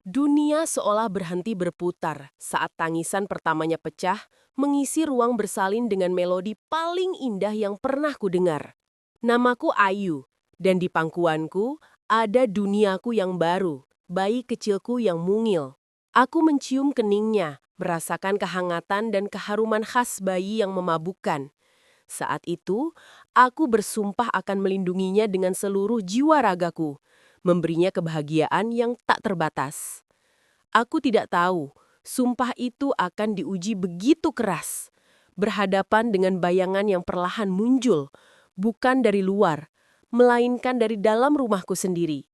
Dunia seolah berhenti berputar saat tangisan pertamanya pecah, mengisi ruang bersalin dengan melodi paling indah yang pernah kudengar. Namaku Ayu, dan di pangkuanku ada duniaku yang baru, bayi kecilku yang mungil. Aku mencium keningnya, merasakan kehangatan dan keharuman khas bayi yang memabukkan. Saat itu, aku bersumpah akan melindunginya dengan seluruh jiwa ragaku, memberinya kebahagiaan yang tak terbatas. Aku tidak tahu, sumpah itu akan diuji begitu keras, berhadapan dengan bayangan yang perlahan muncul, bukan dari luar, melainkan dari dalam rumahku sendiri.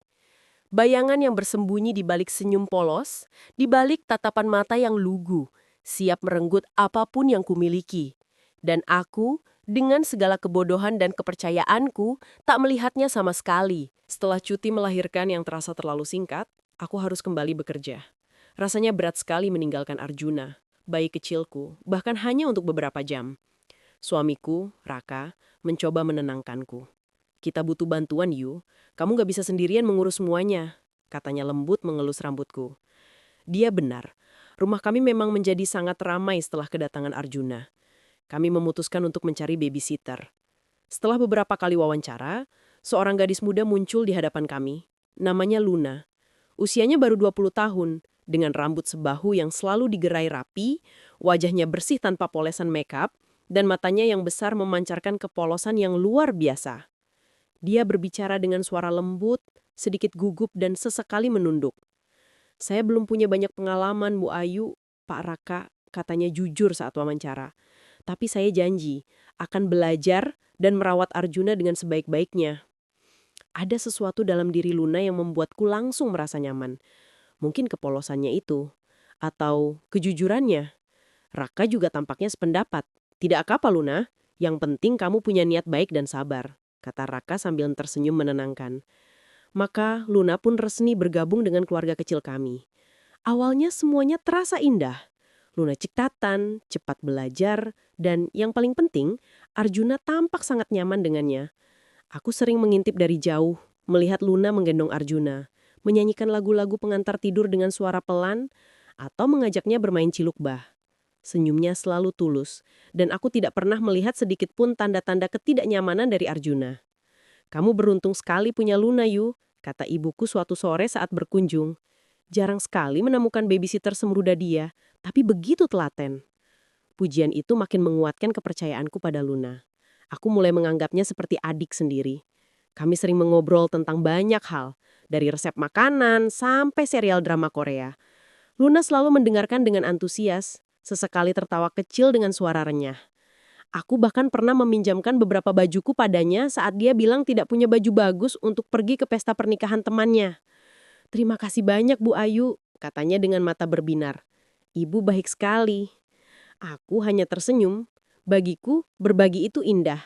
Bayangan yang bersembunyi di balik senyum polos, di balik tatapan mata yang lugu, siap merenggut apapun yang kumiliki. Dan aku, dengan segala kebodohan dan kepercayaanku, tak melihatnya sama sekali. Setelah cuti melahirkan yang terasa terlalu singkat, aku harus kembali bekerja. Rasanya berat sekali meninggalkan Arjuna, bayi kecilku, bahkan hanya untuk beberapa jam. Suamiku, Raka, mencoba menenangkanku. Kita butuh bantuan, Yu. Kamu gak bisa sendirian mengurus semuanya, katanya lembut mengelus rambutku. Dia benar. Rumah kami memang menjadi sangat ramai setelah kedatangan Arjuna. Kami memutuskan untuk mencari babysitter. Setelah beberapa kali wawancara, seorang gadis muda muncul di hadapan kami. Namanya Luna. Usianya baru 20 tahun, dengan rambut sebahu yang selalu digerai rapi, wajahnya bersih tanpa polesan makeup, dan matanya yang besar memancarkan kepolosan yang luar biasa. Dia berbicara dengan suara lembut, sedikit gugup dan sesekali menunduk. Saya belum punya banyak pengalaman, Bu Ayu, Pak Raka, katanya jujur saat wawancara. Tapi saya janji, akan belajar dan merawat Arjuna dengan sebaik-baiknya. Ada sesuatu dalam diri Luna yang membuatku langsung merasa nyaman. Mungkin kepolosannya itu. Atau kejujurannya. Raka juga tampaknya sependapat. Tidak apa-apa Luna, yang penting kamu punya niat baik dan sabar, kata Raka sambil tersenyum menenangkan. Maka Luna pun resmi bergabung dengan keluarga kecil kami. Awalnya semuanya terasa indah. Luna cekatan, cepat belajar, dan yang paling penting, Arjuna tampak sangat nyaman dengannya. Aku sering mengintip dari jauh, melihat Luna menggendong Arjuna, menyanyikan lagu-lagu pengantar tidur dengan suara pelan, atau mengajaknya bermain ciluk bah. Senyumnya selalu tulus, dan aku tidak pernah melihat sedikit pun tanda-tanda ketidaknyamanan dari Arjuna. Kamu beruntung sekali punya Luna, Yu, kata ibuku suatu sore saat berkunjung. Jarang sekali menemukan babysitter semeruda dia, tapi begitu telaten. Pujian itu makin menguatkan kepercayaanku pada Luna. Aku mulai menganggapnya seperti adik sendiri. Kami sering mengobrol tentang banyak hal, dari resep makanan sampai serial drama Korea. Luna selalu mendengarkan dengan antusias, sesekali tertawa kecil dengan suara renyah. Aku bahkan pernah meminjamkan beberapa bajuku padanya saat dia bilang tidak punya baju bagus untuk pergi ke pesta pernikahan temannya. Terima kasih banyak Bu Ayu, katanya dengan mata berbinar. Ibu baik sekali. Aku hanya tersenyum. Bagiku, berbagi itu indah.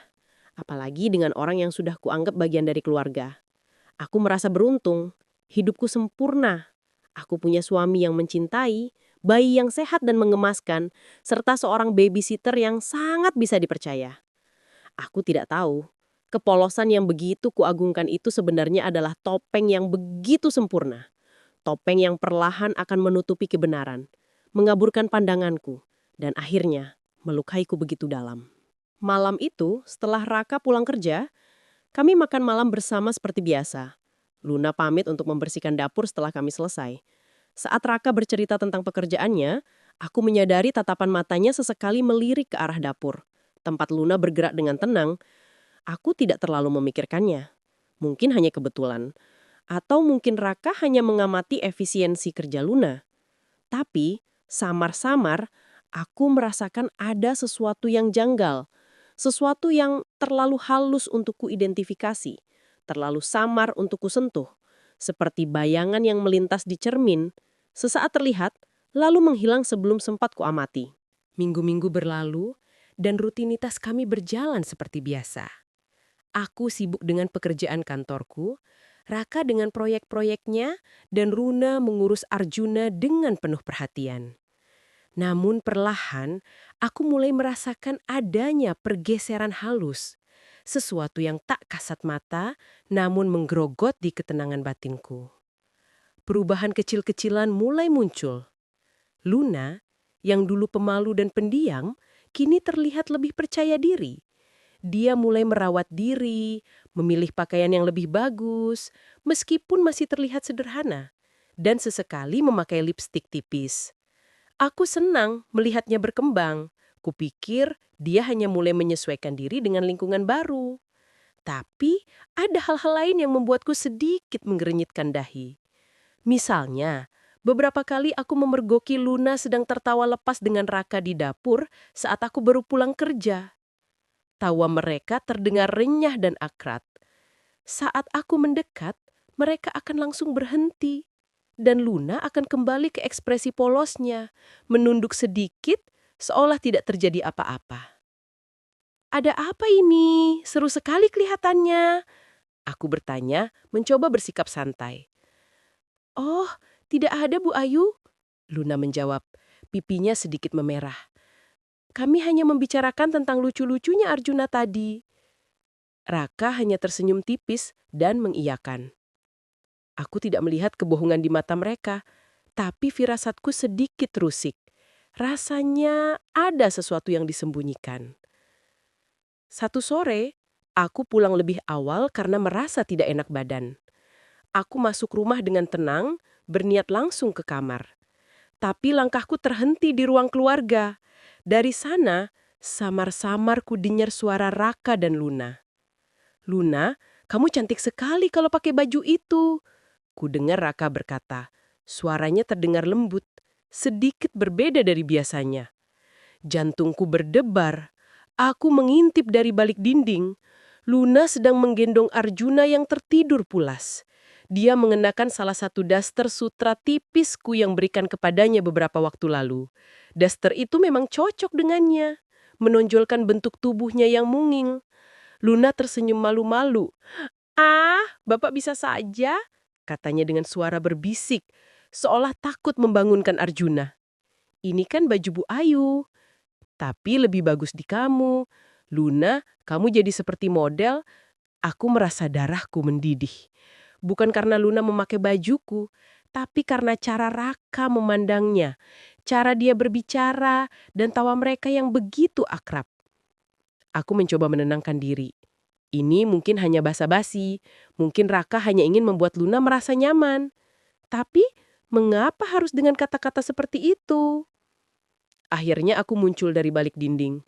Apalagi dengan orang yang sudah kuanggap bagian dari keluarga. Aku merasa beruntung. Hidupku sempurna. Aku punya suami yang mencintai, bayi yang sehat dan mengemaskan, serta seorang babysitter yang sangat bisa dipercaya. Aku tidak tahu, kepolosan yang begitu kuagungkan itu sebenarnya adalah topeng yang begitu sempurna. Topeng yang perlahan akan menutupi kebenaran, mengaburkan pandanganku, dan akhirnya melukaiku begitu dalam. Malam itu, setelah Raka pulang kerja, kami makan malam bersama seperti biasa. Luna pamit untuk membersihkan dapur setelah kami selesai. Saat Raka bercerita tentang pekerjaannya, aku menyadari tatapan matanya sesekali melirik ke arah dapur. Tempat Luna bergerak dengan tenang, aku tidak terlalu memikirkannya. Mungkin hanya kebetulan. Atau mungkin Raka hanya mengamati efisiensi kerja Luna. Tapi, samar-samar, aku merasakan ada sesuatu yang janggal. Sesuatu yang terlalu halus untuk kuidentifikasi. Terlalu samar untuk kusentuh. Seperti bayangan yang melintas di cermin, sesaat terlihat, lalu menghilang sebelum sempat kuamati. Minggu-minggu berlalu, dan rutinitas kami berjalan seperti biasa. Aku sibuk dengan pekerjaan kantorku, Raka dengan proyek-proyeknya, dan Runa mengurus Arjuna dengan penuh perhatian. Namun perlahan, aku mulai merasakan adanya pergeseran halus. Sesuatu yang tak kasat mata, namun menggerogot di ketenangan batinku. perubahan kecil-kecilan mulai muncul. Luna, yang dulu pemalu dan pendiam, kini terlihat lebih percaya diri. Dia mulai merawat diri, memilih pakaian yang lebih bagus, meskipun masih terlihat sederhana, dan sesekali memakai lipstik tipis. Aku senang melihatnya berkembang. Kupikir dia hanya mulai menyesuaikan diri dengan lingkungan baru. Tapi ada hal-hal lain yang membuatku sedikit menggerenyitkan dahi. Misalnya, beberapa kali aku memergoki Luna sedang tertawa lepas dengan Raka di dapur saat aku baru pulang kerja. Tawa mereka terdengar renyah dan akrab. Saat aku mendekat, mereka akan langsung berhenti. Dan Luna akan kembali ke ekspresi polosnya, menunduk sedikit seolah tidak terjadi apa-apa. Ada apa ini? Seru sekali kelihatannya. Aku bertanya, mencoba bersikap santai. Oh, tidak ada Bu Ayu. Luna menjawab, pipinya sedikit memerah. Kami hanya membicarakan tentang lucu-lucunya Arjuna tadi. Raka hanya tersenyum tipis dan mengiyakan. Aku tidak melihat kebohongan di mata mereka, tapi firasatku sedikit rusik. Rasanya ada sesuatu yang disembunyikan. Satu sore, aku pulang lebih awal karena merasa tidak enak badan. Aku masuk rumah dengan tenang, berniat langsung ke kamar. Tapi langkahku terhenti di ruang keluarga. Dari sana, samar-samar ku dengar suara Raka dan Luna. Luna, kamu cantik sekali kalau pakai baju itu. Ku dengar Raka berkata. Suaranya terdengar lembut, sedikit berbeda dari biasanya. Jantungku berdebar. Aku mengintip dari balik dinding. Luna sedang menggendong Arjuna yang tertidur pulas. Dia mengenakan salah satu daster sutra tipisku yang berikan kepadanya beberapa waktu lalu. Daster itu memang cocok dengannya, menonjolkan bentuk tubuhnya yang mungil. Luna tersenyum malu-malu. Ah, Bapak bisa saja, katanya dengan suara berbisik, seolah takut membangunkan Arjuna. Ini kan baju Bu Ayu, tapi lebih bagus di kamu. Luna, kamu jadi seperti model. Aku merasa darahku mendidih. Bukan karena Luna memakai bajuku, tapi karena cara Raka memandangnya, cara dia berbicara, dan tawa mereka yang begitu akrab. Aku mencoba menenangkan diri. Ini mungkin hanya basa-basi, mungkin Raka hanya ingin membuat Luna merasa nyaman. Tapi, mengapa harus dengan kata-kata seperti itu? Akhirnya aku muncul dari balik dinding,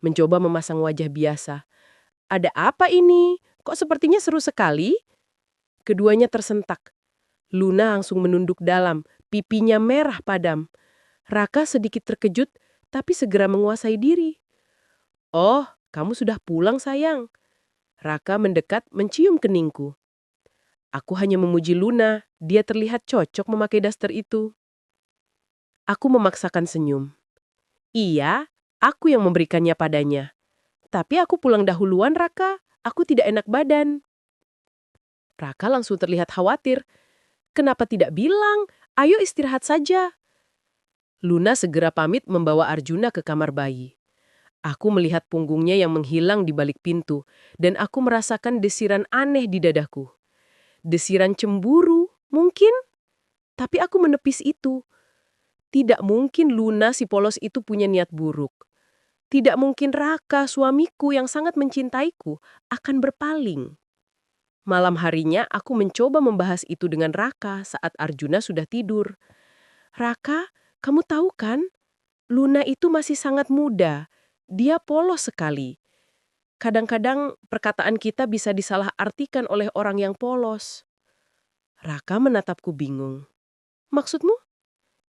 mencoba memasang wajah biasa. Ada apa ini? Kok sepertinya seru sekali? Keduanya tersentak. Luna langsung menunduk dalam, pipinya merah padam. Raka sedikit terkejut, tapi segera menguasai diri. Oh, kamu sudah pulang sayang. Raka mendekat mencium keningku. Aku hanya memuji Luna, dia terlihat cocok memakai daster itu. Aku memaksakan senyum. Iya, aku yang memberikannya padanya. Tapi aku pulang dahuluan Raka, aku tidak enak badan. Raka langsung terlihat khawatir. Kenapa tidak bilang? Ayo istirahat saja. Luna segera pamit membawa Arjuna ke kamar bayi. Aku melihat punggungnya yang menghilang di balik pintu, dan aku merasakan desiran aneh di dadaku. Desiran cemburu, mungkin? Tapi aku menepis itu. Tidak mungkin Luna si polos itu punya niat buruk. Tidak mungkin Raka, suamiku yang sangat mencintaiku, akan berpaling. Malam harinya aku mencoba membahas itu dengan Raka saat Arjuna sudah tidur. Raka, kamu tahu kan? Luna itu masih sangat muda. Dia polos sekali. Kadang-kadang perkataan kita bisa disalahartikan oleh orang yang polos. Raka menatapku bingung. Maksudmu?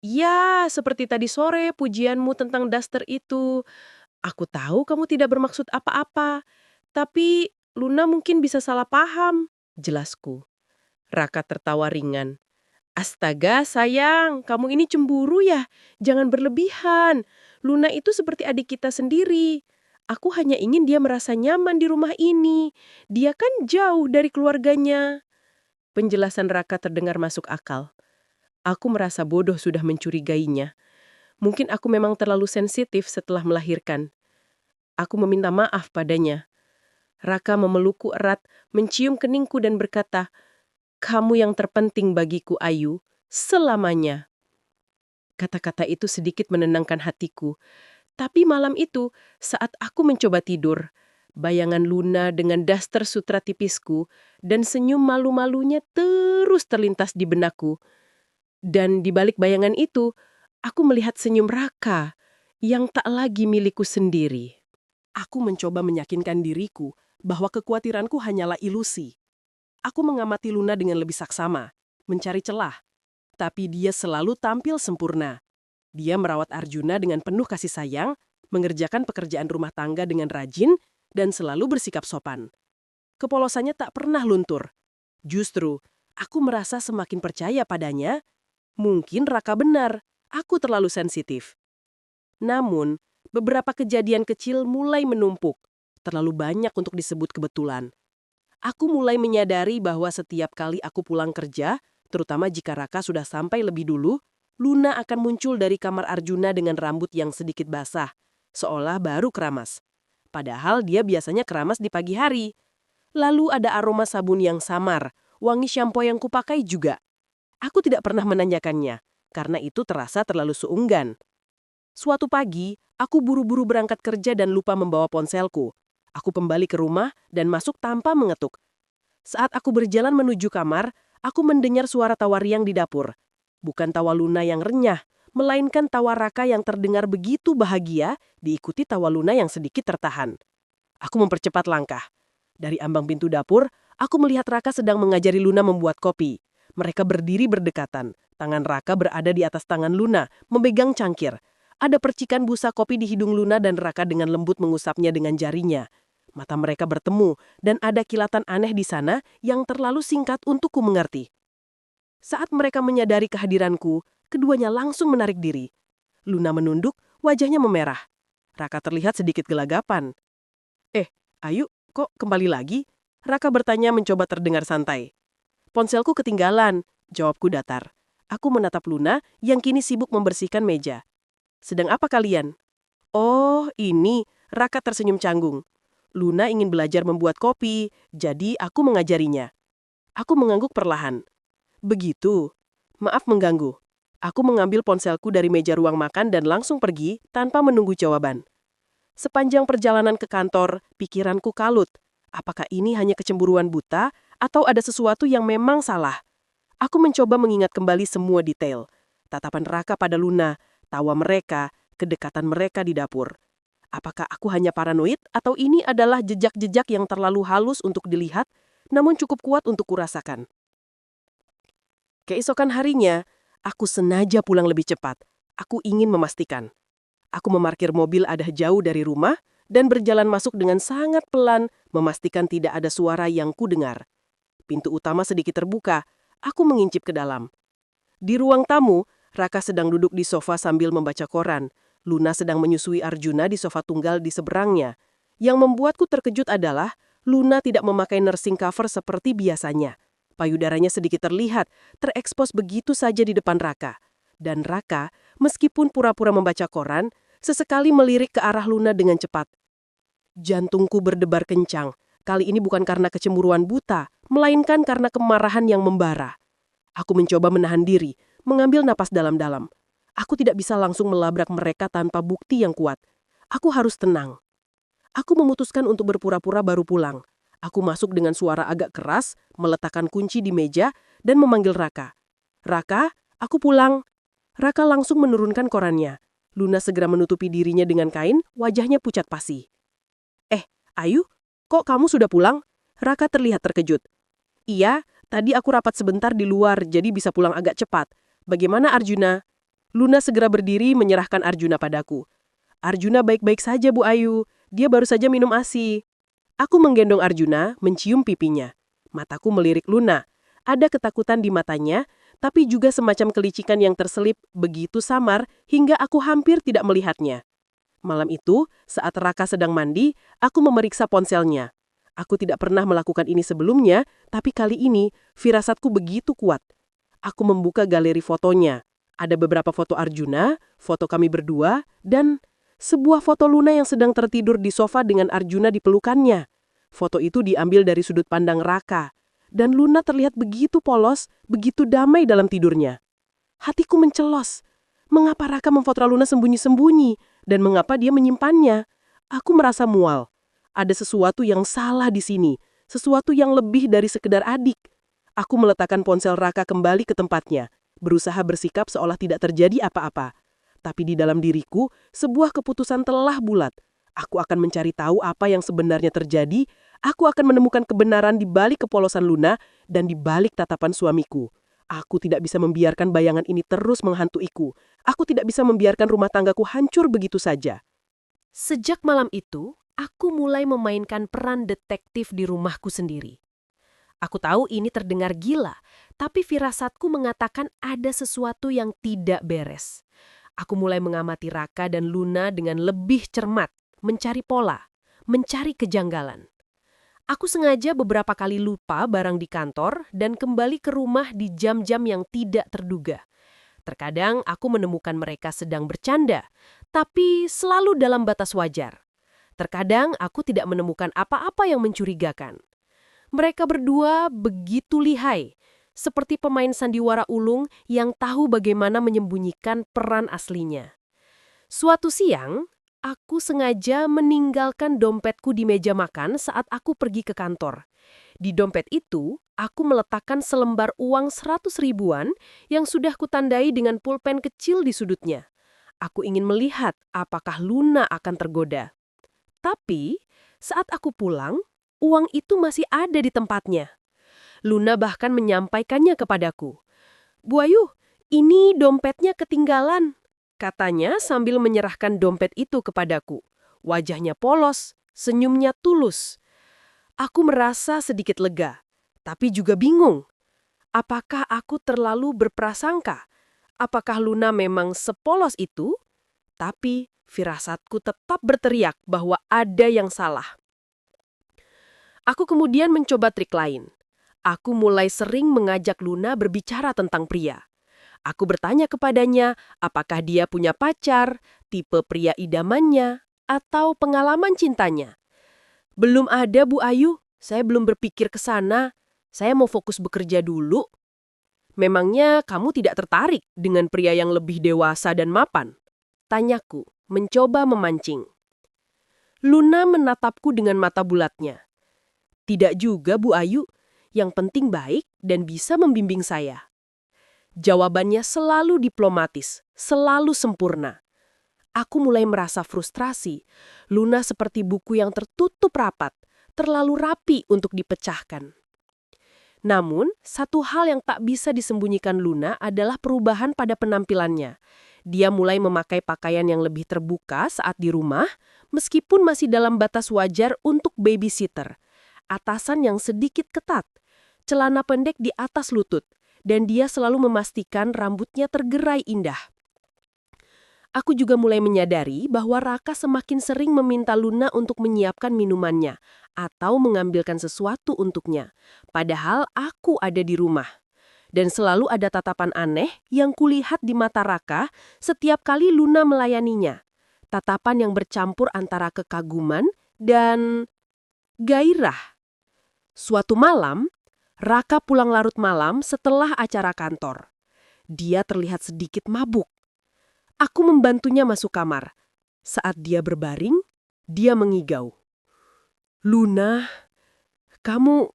Ya, seperti tadi sore pujianmu tentang daster itu. Aku tahu kamu tidak bermaksud apa-apa. Tapi Luna mungkin bisa salah paham, jelasku. Raka tertawa ringan. Astaga sayang, kamu ini cemburu ya? Jangan berlebihan. Luna itu seperti adik kita sendiri. Aku hanya ingin dia merasa nyaman di rumah ini. Dia kan jauh dari keluarganya. Penjelasan Raka terdengar masuk akal. Aku merasa bodoh sudah mencurigainya. Mungkin aku memang terlalu sensitif setelah melahirkan. Aku meminta maaf padanya. Raka memelukku erat, mencium keningku dan berkata, Kamu yang terpenting bagiku, Ayu, selamanya. Kata-kata itu sedikit menenangkan hatiku. Tapi malam itu, saat aku mencoba tidur, bayangan Luna dengan daster sutra tipisku dan senyum malu-malunya terus terlintas di benakku. Dan di balik bayangan itu, aku melihat senyum Raka yang tak lagi milikku sendiri. Aku mencoba meyakinkan diriku bahwa kekhawatiranku hanyalah ilusi. Aku mengamati Luna dengan lebih saksama, mencari celah. Tapi dia selalu tampil sempurna. Dia merawat Arjuna dengan penuh kasih sayang, mengerjakan pekerjaan rumah tangga dengan rajin, dan selalu bersikap sopan. Kepolosannya tak pernah luntur. Justru, aku merasa semakin percaya padanya. Mungkin Raka benar, aku terlalu sensitif. Namun, beberapa kejadian kecil mulai menumpuk. Terlalu banyak untuk disebut kebetulan. Aku mulai menyadari bahwa setiap kali aku pulang kerja, terutama jika Raka sudah sampai lebih dulu, Luna akan muncul dari kamar Arjuna dengan rambut yang sedikit basah, seolah baru keramas. Padahal dia biasanya keramas di pagi hari. Lalu ada aroma sabun yang samar, wangi sampo yang kupakai juga. Aku tidak pernah menanyakannya, karena itu terasa terlalu seunggan. Suatu pagi, aku buru-buru berangkat kerja dan lupa membawa ponselku. Aku kembali ke rumah dan masuk tanpa mengetuk. Saat aku berjalan menuju kamar, aku mendengar suara tawa riang di dapur. Bukan tawa Luna yang renyah, melainkan tawa Raka yang terdengar begitu bahagia, diikuti tawa Luna yang sedikit tertahan. Aku mempercepat langkah. Dari ambang pintu dapur, aku melihat Raka sedang mengajari Luna membuat kopi. Mereka berdiri berdekatan. Tangan Raka berada di atas tangan Luna, memegang cangkir. Ada percikan busa kopi di hidung Luna dan Raka dengan lembut mengusapnya dengan jarinya. Mata mereka bertemu, dan ada kilatan aneh di sana yang terlalu singkat untuk ku mengerti. Saat mereka menyadari kehadiranku, keduanya langsung menarik diri. Luna menunduk, wajahnya memerah. Raka terlihat sedikit gelagapan. Ayu, kok kembali lagi? Raka bertanya mencoba terdengar santai. Ponselku ketinggalan, jawabku datar. Aku menatap Luna yang kini sibuk membersihkan meja. Sedang apa kalian? Oh, ini, Raka tersenyum canggung. Luna ingin belajar membuat kopi, jadi aku mengajarinya. Aku mengangguk perlahan. Begitu. Maaf mengganggu. Aku mengambil ponselku dari meja ruang makan dan langsung pergi tanpa menunggu jawaban. Sepanjang perjalanan ke kantor, pikiranku kalut. Apakah ini hanya kecemburuan buta atau ada sesuatu yang memang salah? Aku mencoba mengingat kembali semua detail. Tatapan Raka pada Luna, tawa mereka, kedekatan mereka di dapur. Apakah aku hanya paranoid atau ini adalah jejak-jejak yang terlalu halus untuk dilihat, namun cukup kuat untuk kurasakan? Keesokan harinya, aku sengaja pulang lebih cepat. Aku ingin memastikan. Aku memarkir mobil ada jauh dari rumah dan berjalan masuk dengan sangat pelan, memastikan tidak ada suara yang kudengar. Pintu utama sedikit terbuka, aku mengincip ke dalam. Di ruang tamu, Raka sedang duduk di sofa sambil membaca koran. Luna sedang menyusui Arjuna di sofa tunggal di seberangnya. Yang membuatku terkejut adalah Luna tidak memakai nursing cover seperti biasanya. Payudaranya sedikit terlihat, terekspos begitu saja di depan Raka. Dan Raka, meskipun pura-pura membaca koran, sesekali melirik ke arah Luna dengan cepat. Jantungku berdebar kencang. Kali ini bukan karena kecemburuan buta, melainkan karena kemarahan yang membara. Aku mencoba menahan diri, mengambil napas dalam-dalam. Aku tidak bisa langsung melabrak mereka tanpa bukti yang kuat. Aku harus tenang. Aku memutuskan untuk berpura-pura baru pulang. Aku masuk dengan suara agak keras, meletakkan kunci di meja, dan memanggil Raka. Raka, aku pulang. Raka langsung menurunkan korannya. Luna segera menutupi dirinya dengan kain, wajahnya pucat pasi. Ayu, kok kamu sudah pulang? Raka terlihat terkejut. Iya, tadi aku rapat sebentar di luar, jadi bisa pulang agak cepat. Bagaimana Arjuna? Luna segera berdiri menyerahkan Arjuna padaku. Arjuna baik-baik saja, Bu Ayu. Dia baru saja minum ASI. Aku menggendong Arjuna, mencium pipinya. Mataku melirik Luna. Ada ketakutan di matanya, tapi juga semacam kelicikan yang terselip begitu samar hingga aku hampir tidak melihatnya. Malam itu, saat Raka sedang mandi, aku memeriksa ponselnya. Aku tidak pernah melakukan ini sebelumnya, tapi kali ini firasatku begitu kuat. Aku membuka galeri fotonya. Ada beberapa foto Arjuna, foto kami berdua, dan sebuah foto Luna yang sedang tertidur di sofa dengan Arjuna di pelukannya. Foto itu diambil dari sudut pandang Raka. Dan Luna terlihat begitu polos, begitu damai dalam tidurnya. Hatiku mencelos. Mengapa Raka memfoto Luna sembunyi-sembunyi? Dan mengapa dia menyimpannya? Aku merasa mual. Ada sesuatu yang salah di sini. Sesuatu yang lebih dari sekedar adik. Aku meletakkan ponsel Raka kembali ke tempatnya. Berusaha bersikap seolah tidak terjadi apa-apa. Tapi di dalam diriku, sebuah keputusan telah bulat. Aku akan mencari tahu apa yang sebenarnya terjadi. Aku akan menemukan kebenaran di balik kepolosan Luna dan di balik tatapan suamiku. Aku tidak bisa membiarkan bayangan ini terus menghantuiku. Aku tidak bisa membiarkan rumah tanggaku hancur begitu saja. Sejak malam itu, aku mulai memainkan peran detektif di rumahku sendiri. Aku tahu ini terdengar gila, tapi firasatku mengatakan ada sesuatu yang tidak beres. Aku mulai mengamati Raka dan Luna dengan lebih cermat, mencari pola, mencari kejanggalan. Aku sengaja beberapa kali lupa barang di kantor dan kembali ke rumah di jam-jam yang tidak terduga. Terkadang aku menemukan mereka sedang bercanda, tapi selalu dalam batas wajar. Terkadang aku tidak menemukan apa-apa yang mencurigakan. Mereka berdua begitu lihai, seperti pemain sandiwara ulung yang tahu bagaimana menyembunyikan peran aslinya. Suatu siang, aku sengaja meninggalkan dompetku di meja makan saat aku pergi ke kantor. Di dompet itu, aku meletakkan selembar uang 100 ribuan yang sudah kutandai dengan pulpen kecil di sudutnya. Aku ingin melihat apakah Luna akan tergoda. Tapi, saat aku pulang, uang itu masih ada di tempatnya. Luna bahkan menyampaikannya kepadaku. "Bu Ayu, ini dompetnya ketinggalan," katanya sambil menyerahkan dompet itu kepadaku. Wajahnya polos, senyumnya tulus. Aku merasa sedikit lega, tapi juga bingung. Apakah aku terlalu berprasangka? Apakah Luna memang sepolos itu? Tapi firasatku tetap berteriak bahwa ada yang salah. Aku kemudian mencoba trik lain. Aku mulai sering mengajak Luna berbicara tentang pria. Aku bertanya kepadanya apakah dia punya pacar, tipe pria idamannya, atau pengalaman cintanya. "Belum ada, Bu Ayu. Saya belum berpikir ke sana. Saya mau fokus bekerja dulu." "Memangnya kamu tidak tertarik dengan pria yang lebih dewasa dan mapan?" tanyaku, mencoba memancing. Luna menatapku dengan mata bulatnya. "Tidak juga, Bu Ayu. Yang penting baik dan bisa membimbing saya." Jawabannya selalu diplomatis, selalu sempurna. Aku mulai merasa frustrasi. Luna seperti buku yang tertutup rapat, terlalu rapi untuk dipecahkan. Namun, satu hal yang tak bisa disembunyikan Luna adalah perubahan pada penampilannya. Dia mulai memakai pakaian yang lebih terbuka saat di rumah, meskipun masih dalam batas wajar untuk babysitter. Atasan yang sedikit ketat, celana pendek di atas lutut, dan dia selalu memastikan rambutnya tergerai indah. Aku juga mulai menyadari bahwa Raka semakin sering meminta Luna untuk menyiapkan minumannya atau mengambilkan sesuatu untuknya, padahal aku ada di rumah. Dan selalu ada tatapan aneh yang kulihat di mata Raka setiap kali Luna melayaninya. Tatapan yang bercampur antara kekaguman dan gairah. Suatu malam, Raka pulang larut malam setelah acara kantor. Dia terlihat sedikit mabuk. Aku membantunya masuk kamar. Saat dia berbaring, dia mengigau. "Luna, kamu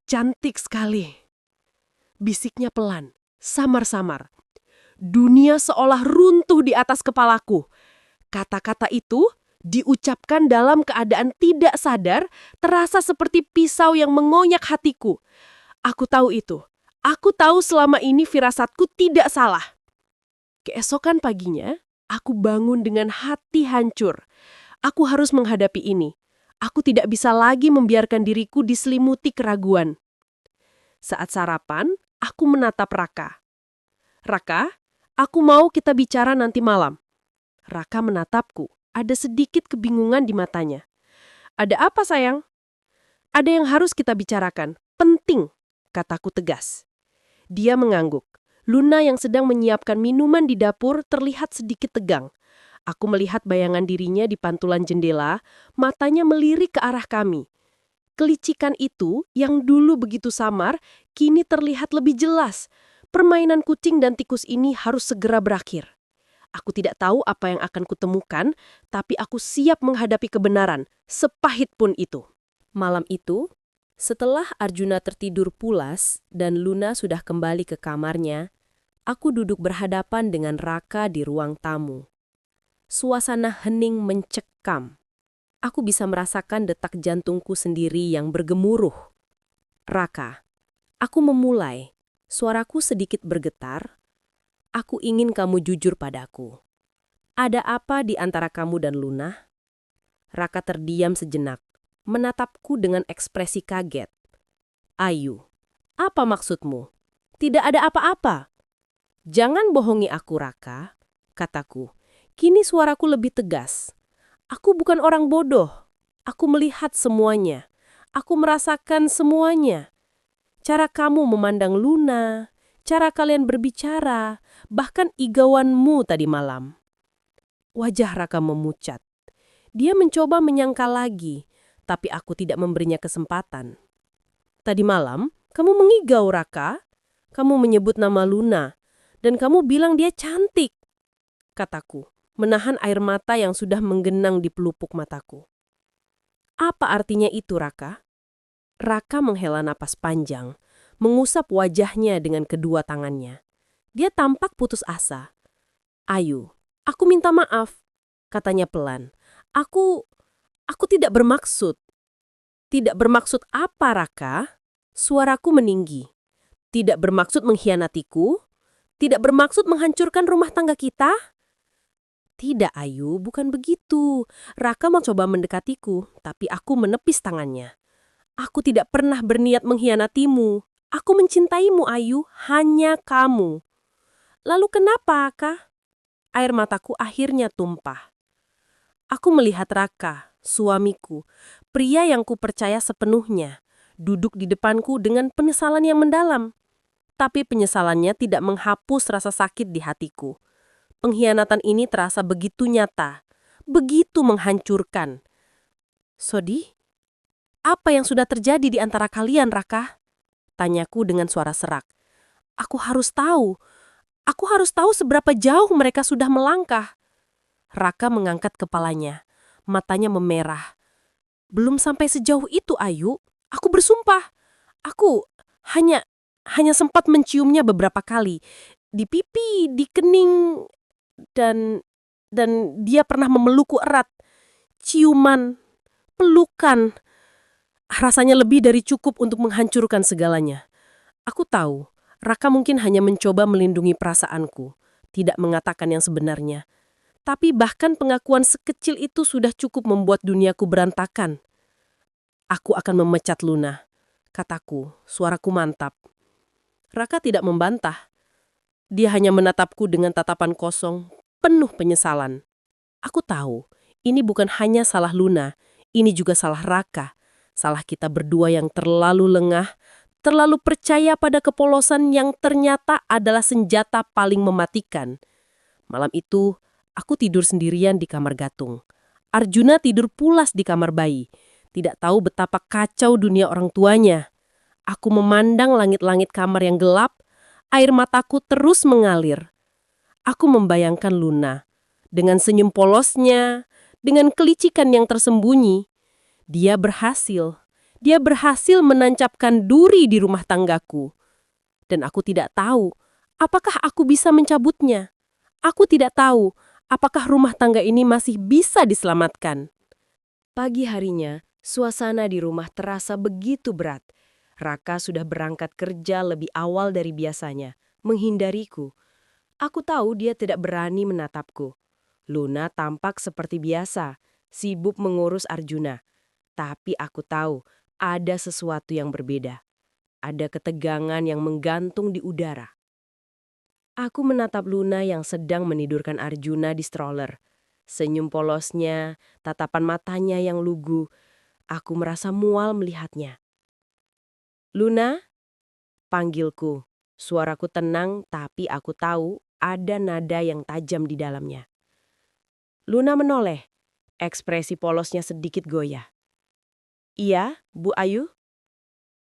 cantik sekali," bisiknya pelan, samar-samar. Dunia seolah runtuh di atas kepalaku. Kata-kata itu diucapkan dalam keadaan tidak sadar, terasa seperti pisau yang mengonyak hatiku. Aku tahu itu. Aku tahu selama ini firasatku tidak salah. Keesokan paginya, aku bangun dengan hati hancur. Aku harus menghadapi ini. Aku tidak bisa lagi membiarkan diriku diselimuti keraguan. Saat sarapan, aku menatap Raka. "Raka, aku mau kita bicara nanti malam." Raka menatapku. Ada sedikit kebingungan di matanya. "Ada apa, sayang?" "Ada yang harus kita bicarakan. Penting," kataku tegas. Dia mengangguk. Luna yang sedang menyiapkan minuman di dapur terlihat sedikit tegang. Aku melihat bayangan dirinya di pantulan jendela, matanya melirik ke arah kami. Kelicikan itu, yang dulu begitu samar, kini terlihat lebih jelas. Permainan kucing dan tikus ini harus segera berakhir. Aku tidak tahu apa yang akan kutemukan, tapi aku siap menghadapi kebenaran, sepahit pun itu. Malam itu, setelah Arjuna tertidur pulas dan Luna sudah kembali ke kamarnya, aku duduk berhadapan dengan Raka di ruang tamu. Suasana hening mencekam. Aku bisa merasakan detak jantungku sendiri yang bergemuruh. Raka, aku memulai. Suaraku sedikit bergetar. Aku ingin kamu jujur padaku. Ada apa di antara kamu dan Luna? Raka terdiam sejenak, menatapku dengan ekspresi kaget. Ayu, apa maksudmu? Tidak ada apa-apa. Jangan bohongi aku, Raka, kataku. Kini suaraku lebih tegas. Aku bukan orang bodoh. Aku melihat semuanya. Aku merasakan semuanya. Cara kamu memandang Luna, cara kalian berbicara, bahkan igauanmu tadi malam. Wajah Raka memucat. Dia mencoba menyangkal lagi, tapi aku tidak memberinya kesempatan. Tadi malam, kamu mengigau Raka. Kamu menyebut nama Luna, dan kamu bilang dia cantik, kataku, menahan air mata yang sudah menggenang di pelupuk mataku. Apa artinya itu, Raka? Raka menghela napas panjang, mengusap wajahnya dengan kedua tangannya. Dia tampak putus asa. Ayu, aku minta maaf, katanya pelan. Aku tidak bermaksud. Tidak bermaksud apa, Raka? Suaraku meninggi. Tidak bermaksud mengkhianatiku? Tidak bermaksud menghancurkan rumah tangga kita? Tidak, Ayu, bukan begitu. Raka mencoba mendekatiku, tapi aku menepis tangannya. Aku tidak pernah berniat mengkhianatimu. Aku mencintaimu, Ayu, hanya kamu. Lalu kenapa, Kak? Air mataku akhirnya tumpah. Aku melihat Raka, suamiku, pria yang kupercaya sepenuhnya, duduk di depanku dengan penyesalan yang mendalam. Tapi penyesalannya tidak menghapus rasa sakit di hatiku. Pengkhianatan ini terasa begitu nyata, begitu menghancurkan. Sodi, apa yang sudah terjadi di antara kalian, Raka? Tanyaku dengan suara serak. Aku harus tahu. Aku harus tahu seberapa jauh mereka sudah melangkah. Raka mengangkat kepalanya. Matanya memerah. Belum sampai sejauh itu, Ayu. Aku bersumpah. Aku hanya sempat menciumnya beberapa kali. Di pipi, di kening, dan dia pernah memelukku erat. Ciuman, pelukan. Rasanya lebih dari cukup untuk menghancurkan segalanya. Aku tahu, Raka mungkin hanya mencoba melindungi perasaanku, tidak mengatakan yang sebenarnya. Tapi bahkan pengakuan sekecil itu sudah cukup membuat duniaku berantakan. Aku akan memecat Luna, kataku, suaraku mantap. Raka tidak membantah. Dia hanya menatapku dengan tatapan kosong, penuh penyesalan. Aku tahu, ini bukan hanya salah Luna, ini juga salah Raka. Salah kita berdua yang terlalu lengah, terlalu percaya pada kepolosan yang ternyata adalah senjata paling mematikan. Malam itu, aku tidur sendirian di kamar Gatung. Arjuna tidur pulas di kamar bayi. Tidak tahu betapa kacau dunia orang tuanya. Aku memandang langit-langit kamar yang gelap, air mataku terus mengalir. Aku membayangkan Luna, dengan senyum polosnya, dengan kelicikan yang tersembunyi. Dia berhasil menancapkan duri di rumah tanggaku. Dan aku tidak tahu, apakah aku bisa mencabutnya. Aku tidak tahu, apakah rumah tangga ini masih bisa diselamatkan. Pagi harinya, suasana di rumah terasa begitu berat. Raka sudah berangkat kerja lebih awal dari biasanya, menghindariku. Aku tahu dia tidak berani menatapku. Luna tampak seperti biasa, sibuk mengurus Arjuna. Tapi aku tahu ada sesuatu yang berbeda. Ada ketegangan yang menggantung di udara. Aku menatap Luna yang sedang menidurkan Arjuna di stroller. Senyum polosnya, tatapan matanya yang lugu. Aku merasa mual melihatnya. Luna, panggilku. Suaraku tenang, tapi aku tahu ada nada yang tajam di dalamnya. Luna menoleh. Ekspresi polosnya sedikit goyah. Iya, Bu Ayu?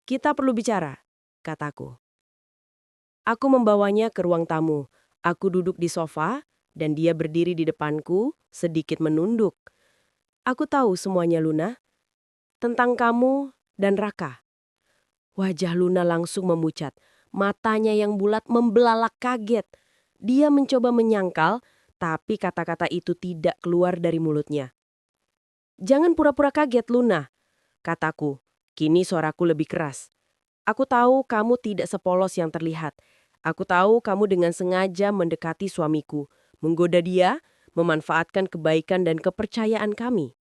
Kita perlu bicara, kataku. Aku membawanya ke ruang tamu. Aku duduk di sofa, dan dia berdiri di depanku, sedikit menunduk. Aku tahu semuanya, Luna. Tentang kamu dan Raka. Wajah Luna langsung memucat. Matanya yang bulat membelalak kaget. Dia mencoba menyangkal, tapi kata-kata itu tidak keluar dari mulutnya. Jangan pura-pura kaget, Luna, kataku. Kini suaraku lebih keras. Aku tahu kamu tidak sepolos yang terlihat. Aku tahu kamu dengan sengaja mendekati suamiku, menggoda dia, memanfaatkan kebaikan dan kepercayaan kami.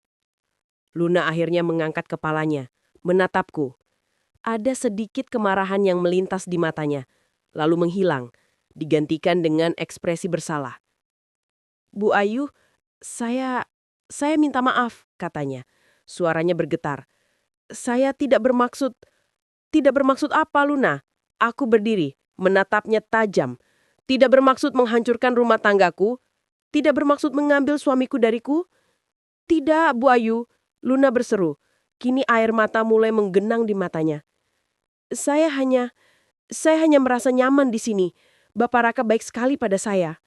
Luna akhirnya mengangkat kepalanya, menatapku. Ada sedikit kemarahan yang melintas di matanya, lalu menghilang, digantikan dengan ekspresi bersalah. Bu Ayu, saya minta maaf, katanya. Suaranya bergetar. Saya tidak bermaksud apa, Luna? Aku berdiri, menatapnya tajam. Tidak bermaksud menghancurkan rumah tanggaku. Tidak bermaksud mengambil suamiku dariku. Tidak, Bu Ayu. Luna berseru. Kini air mata mulai menggenang di matanya. Saya hanya merasa nyaman di sini. Bapak Raka baik sekali pada saya.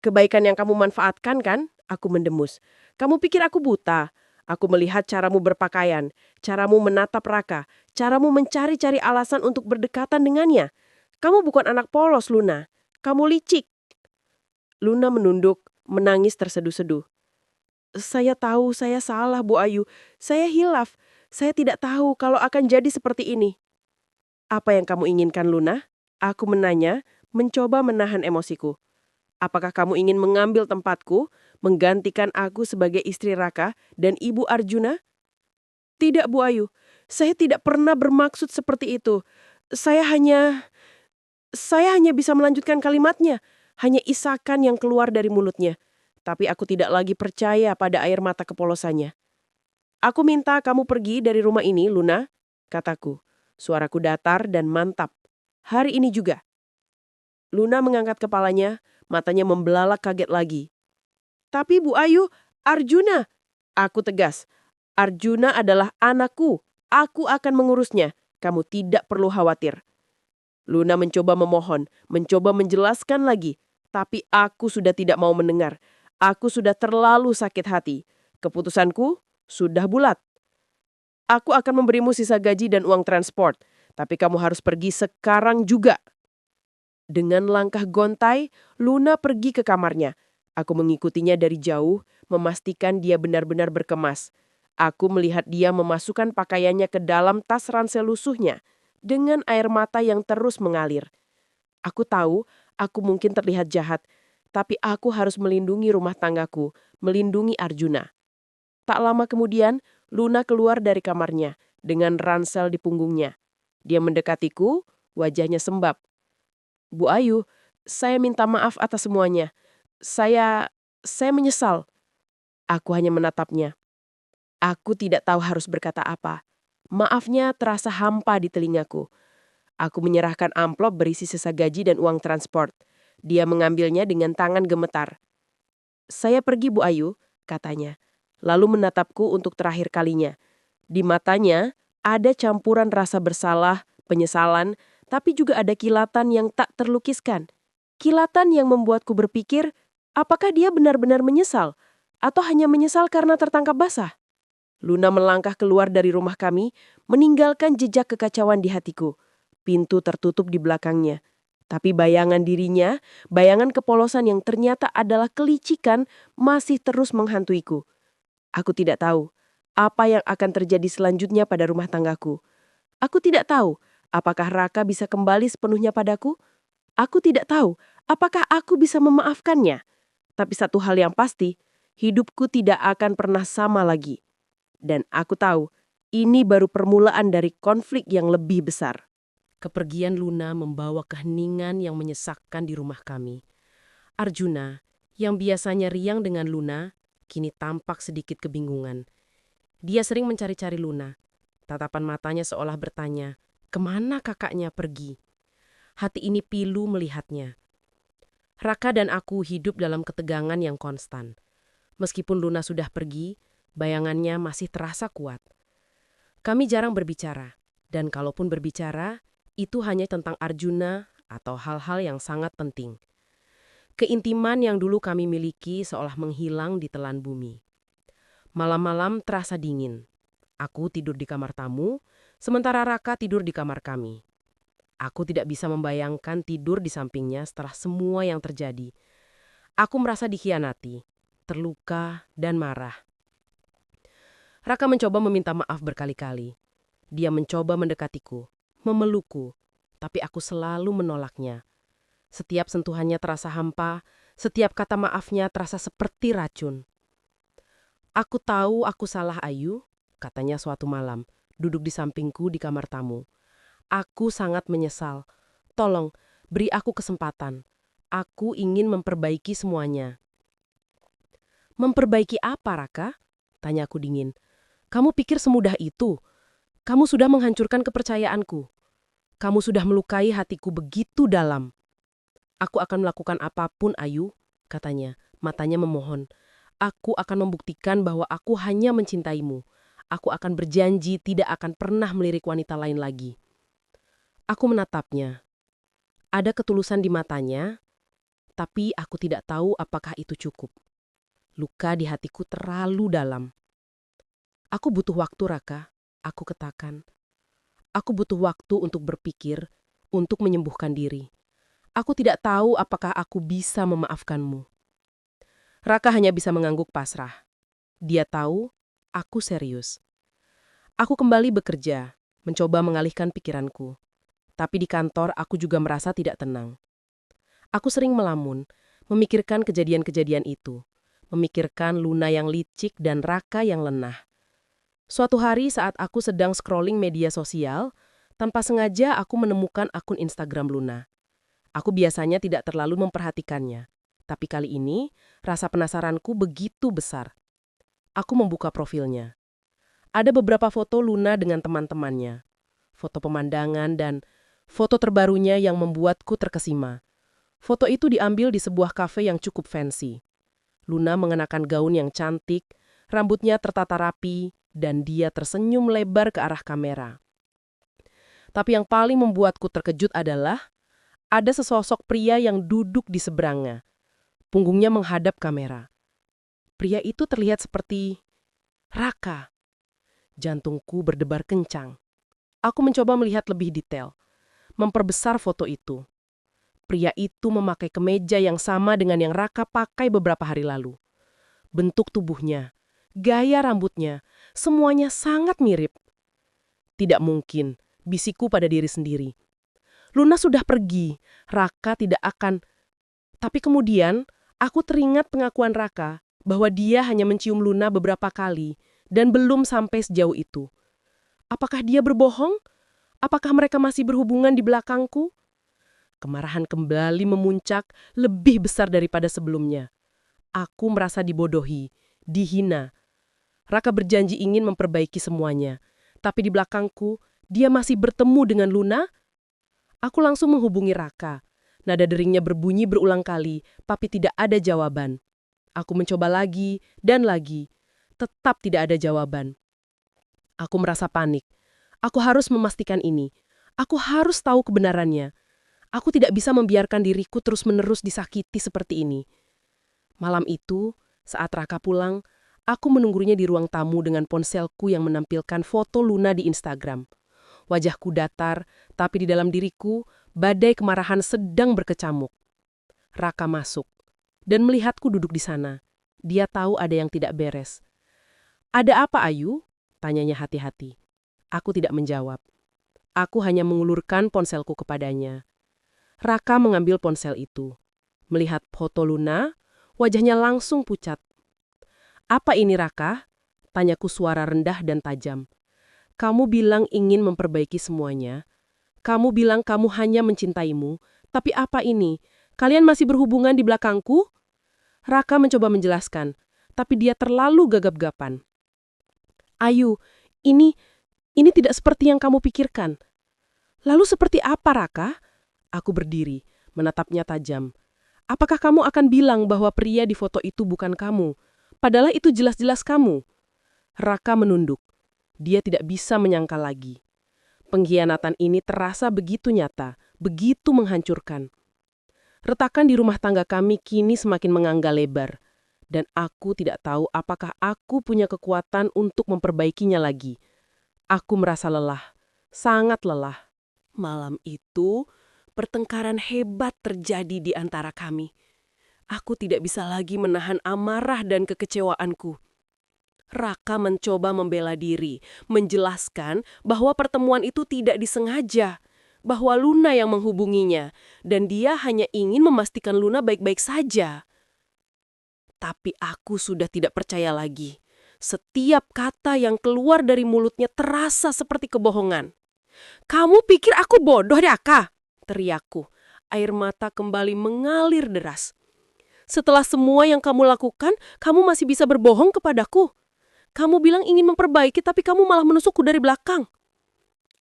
Kebaikan yang kamu manfaatkan kan? Aku mendemus. Kamu pikir aku buta? Aku melihat caramu berpakaian, caramu menatap Raka, caramu mencari-cari alasan untuk berdekatan dengannya. Kamu bukan anak polos, Luna. Kamu licik. Luna menunduk, menangis terseduh-seduh. Saya tahu saya salah, Bu Ayu. Saya hilaf. Saya tidak tahu kalau akan jadi seperti ini. Apa yang kamu inginkan, Luna? Aku menanya, mencoba menahan emosiku. Apakah kamu ingin mengambil tempatku, menggantikan aku sebagai istri Raka dan ibu Arjuna? Tidak, Bu Ayu. Saya tidak pernah bermaksud seperti itu. Saya hanya bisa melanjutkan kalimatnya. Hanya isakan yang keluar dari mulutnya. Tapi aku tidak lagi percaya pada air mata kepolosannya. Aku minta kamu pergi dari rumah ini, Luna, kataku. Suaraku datar dan mantap. Hari ini juga. Luna mengangkat kepalanya, matanya membelalak kaget lagi. Tapi Bu Ayu, Arjuna. Aku tegas. Arjuna adalah anakku. Aku akan mengurusnya. Kamu tidak perlu khawatir. Luna mencoba memohon, mencoba menjelaskan lagi. Tapi aku sudah tidak mau mendengar. Aku sudah terlalu sakit hati. Keputusanku sudah bulat. Aku akan memberimu sisa gaji dan uang transport. Tapi kamu harus pergi sekarang juga. Dengan langkah gontai, Luna pergi ke kamarnya. Aku mengikutinya dari jauh, memastikan dia benar-benar berkemas. Aku melihat dia memasukkan pakaiannya ke dalam tas ransel lusuhnya, dengan air mata yang terus mengalir. Aku tahu, aku mungkin terlihat jahat, tapi aku harus melindungi rumah tanggaku, melindungi Arjuna. Tak lama kemudian, Luna keluar dari kamarnya, dengan ransel di punggungnya. Dia mendekatiku, wajahnya sembab. Bu Ayu, saya minta maaf atas semuanya. Saya menyesal. Aku hanya menatapnya. Aku tidak tahu harus berkata apa. Maafnya terasa hampa di telingaku. Aku menyerahkan amplop berisi sisa gaji dan uang transport. Dia mengambilnya dengan tangan gemetar. Saya pergi, Bu Ayu, katanya. Lalu menatapku untuk terakhir kalinya. Di matanya ada campuran rasa bersalah, penyesalan, tapi juga ada kilatan yang tak terlukiskan. Kilatan yang membuatku berpikir, apakah dia benar-benar menyesal? Atau hanya menyesal karena tertangkap basah? Luna melangkah keluar dari rumah kami, meninggalkan jejak kekacauan di hatiku. Pintu tertutup di belakangnya. Tapi bayangan dirinya, bayangan kepolosan yang ternyata adalah kelicikan, masih terus menghantuiku. Aku tidak tahu apa yang akan terjadi selanjutnya pada rumah tanggaku. Aku tidak tahu apakah Raka bisa kembali sepenuhnya padaku. Aku tidak tahu apakah aku bisa memaafkannya. Tapi satu hal yang pasti, hidupku tidak akan pernah sama lagi. Dan aku tahu, ini baru permulaan dari konflik yang lebih besar. Kepergian Luna membawa keheningan yang menyesakkan di rumah kami. Arjuna, yang biasanya riang dengan Luna, kini tampak sedikit kebingungan. Dia sering mencari-cari Luna. Tatapan matanya seolah bertanya, kemana kakaknya pergi? Hati ini pilu melihatnya. Raka dan aku hidup dalam ketegangan yang konstan. Meskipun Luna sudah pergi, bayangannya masih terasa kuat. Kami jarang berbicara, dan kalaupun berbicara, itu hanya tentang Arjuna atau hal-hal yang sangat penting. Keintiman yang dulu kami miliki seolah menghilang di telan bumi. Malam-malam terasa dingin. Aku tidur di kamar tamu, sementara Raka tidur di kamar kami. Aku tidak bisa membayangkan tidur di sampingnya setelah semua yang terjadi. Aku merasa dikhianati, terluka, dan marah. Raka mencoba meminta maaf berkali-kali. Dia mencoba mendekatiku, memelukku, tapi aku selalu menolaknya. Setiap sentuhannya terasa hampa, setiap kata maafnya terasa seperti racun. Aku tahu aku salah, Ayu, katanya suatu malam, duduk di sampingku di kamar tamu. Aku sangat menyesal. Tolong, beri aku kesempatan. Aku ingin memperbaiki semuanya. Memperbaiki apa, Raka? Tanyaku dingin. Kamu pikir semudah itu? Kamu sudah menghancurkan kepercayaanku. Kamu sudah melukai hatiku begitu dalam. Aku akan melakukan apapun, Ayu, katanya, matanya memohon. Aku akan membuktikan bahwa aku hanya mencintaimu. Aku akan berjanji tidak akan pernah melirik wanita lain lagi. Aku menatapnya. Ada ketulusan di matanya, tapi aku tidak tahu apakah itu cukup. Luka di hatiku terlalu dalam. Aku butuh waktu, Raka, aku katakan. Aku butuh waktu untuk berpikir, untuk menyembuhkan diri. Aku tidak tahu apakah aku bisa memaafkanmu. Raka hanya bisa mengangguk pasrah. Dia tahu, aku serius. Aku kembali bekerja, mencoba mengalihkan pikiranku. Tapi di kantor aku juga merasa tidak tenang. Aku sering melamun, memikirkan kejadian-kejadian itu. Memikirkan Luna yang licik dan Raka yang lenah. Suatu hari saat aku sedang scrolling media sosial, tanpa sengaja aku menemukan akun Instagram Luna. Aku biasanya tidak terlalu memperhatikannya, tapi kali ini rasa penasaranku begitu besar. Aku membuka profilnya. Ada beberapa foto Luna dengan teman-temannya, foto pemandangan dan foto terbarunya yang membuatku terkesima. Foto itu diambil di sebuah kafe yang cukup fancy. Luna mengenakan gaun yang cantik, rambutnya tertata rapi, dan dia tersenyum lebar ke arah kamera. Tapi yang paling membuatku terkejut adalah ada sesosok pria yang duduk di seberangnya. Punggungnya menghadap kamera. Pria itu terlihat seperti Raka. Jantungku berdebar kencang. Aku mencoba melihat lebih detail, memperbesar foto itu. Pria itu memakai kemeja yang sama dengan yang Raka pakai beberapa hari lalu. Bentuk tubuhnya, gaya rambutnya, semuanya sangat mirip. Tidak mungkin, bisikku pada diri sendiri. Luna sudah pergi, Raka tidak akan. Tapi kemudian, aku teringat pengakuan Raka bahwa dia hanya mencium Luna beberapa kali dan belum sampai sejauh itu. Apakah dia berbohong? Apakah mereka masih berhubungan di belakangku? Kemarahan kembali memuncak lebih besar daripada sebelumnya. Aku merasa dibodohi, dihina. Raka berjanji ingin memperbaiki semuanya. Tapi di belakangku, dia masih bertemu dengan Luna. Aku langsung menghubungi Raka. Nada deringnya berbunyi berulang kali, tapi tidak ada jawaban. Aku mencoba lagi dan lagi. Tetap tidak ada jawaban. Aku merasa panik. Aku harus memastikan ini. Aku harus tahu kebenarannya. Aku tidak bisa membiarkan diriku terus-menerus disakiti seperti ini. Malam itu, saat Raka pulang, aku menunggunya di ruang tamu dengan ponselku yang menampilkan foto Luna di Instagram. Wajahku datar, tapi di dalam diriku, badai kemarahan sedang berkecamuk. Raka masuk, dan melihatku duduk di sana. Dia tahu ada yang tidak beres. "Ada apa, Ayu?" tanyanya hati-hati. Aku tidak menjawab. Aku hanya mengulurkan ponselku kepadanya. Raka mengambil ponsel itu. Melihat foto Luna, wajahnya langsung pucat. "Apa ini, Raka?" tanyaku suara rendah dan tajam. "Kamu bilang ingin memperbaiki semuanya. Kamu bilang kamu hanya mencintaimu. Tapi apa ini? Kalian masih berhubungan di belakangku?" Raka mencoba menjelaskan, tapi dia terlalu gagap-gapan. "Ayu, ini tidak seperti yang kamu pikirkan." "Lalu seperti apa, Raka?" Aku berdiri, menatapnya tajam. "Apakah kamu akan bilang bahwa pria di foto itu bukan kamu? Padahal itu jelas-jelas kamu." Raka menunduk. Dia tidak bisa menyangkal lagi. Pengkhianatan ini terasa begitu nyata, begitu menghancurkan. Retakan di rumah tangga kami kini semakin mengangga lebar. Dan aku tidak tahu apakah aku punya kekuatan untuk memperbaikinya lagi. Aku merasa lelah, sangat lelah. Malam itu, pertengkaran hebat terjadi di antara kami. Aku tidak bisa lagi menahan amarah dan kekecewaanku. Raka mencoba membela diri, menjelaskan bahwa pertemuan itu tidak disengaja, bahwa Luna yang menghubunginya, dan dia hanya ingin memastikan Luna baik-baik saja. Tapi aku sudah tidak percaya lagi. Setiap kata yang keluar dari mulutnya terasa seperti kebohongan. "Kamu pikir aku bodoh, Raka?" teriakku. Air mata kembali mengalir deras. "Setelah semua yang kamu lakukan, kamu masih bisa berbohong kepadaku. Kamu bilang ingin memperbaiki, tapi kamu malah menusukku dari belakang."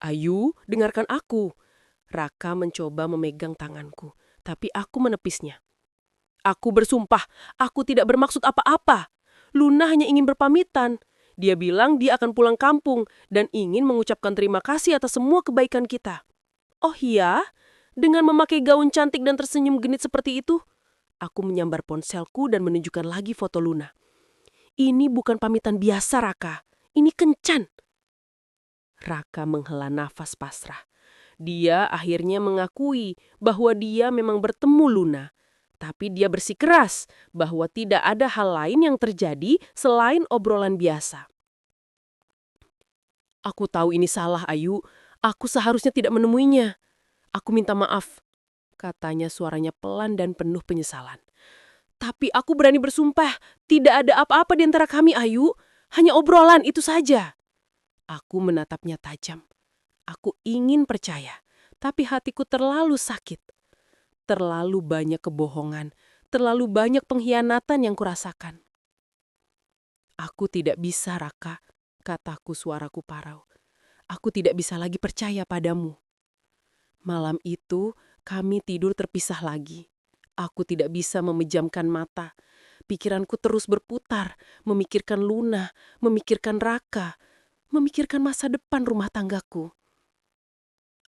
"Ayu, dengarkan aku." Raka mencoba memegang tanganku, tapi aku menepisnya. "Aku bersumpah, aku tidak bermaksud apa-apa. Luna hanya ingin berpamitan. Dia bilang dia akan pulang kampung dan ingin mengucapkan terima kasih atas semua kebaikan kita." "Oh iya? Dengan memakai gaun cantik dan tersenyum genit seperti itu?" Aku menyambar ponselku dan menunjukkan lagi foto Luna. "Ini bukan pamitan biasa, Raka. Ini kencan." Raka menghela nafas pasrah. Dia akhirnya mengakui bahwa dia memang bertemu Luna. Tapi dia bersikeras bahwa tidak ada hal lain yang terjadi selain obrolan biasa. "Aku tahu ini salah, Ayu. Aku seharusnya tidak menemuinya. Aku minta maaf," katanya suaranya pelan dan penuh penyesalan. "Tapi aku berani bersumpah, tidak ada apa-apa di antara kami, Ayu. Hanya obrolan, itu saja." Aku menatapnya tajam. Aku ingin percaya, tapi hatiku terlalu sakit. Terlalu banyak kebohongan, terlalu banyak pengkhianatan yang kurasakan. "Aku tidak bisa, Raka," kataku suaraku parau. "Aku tidak bisa lagi percaya padamu." Malam itu, kami tidur terpisah lagi. Aku tidak bisa memejamkan mata. Pikiranku terus berputar, memikirkan Luna, memikirkan Raka, memikirkan masa depan rumah tanggaku.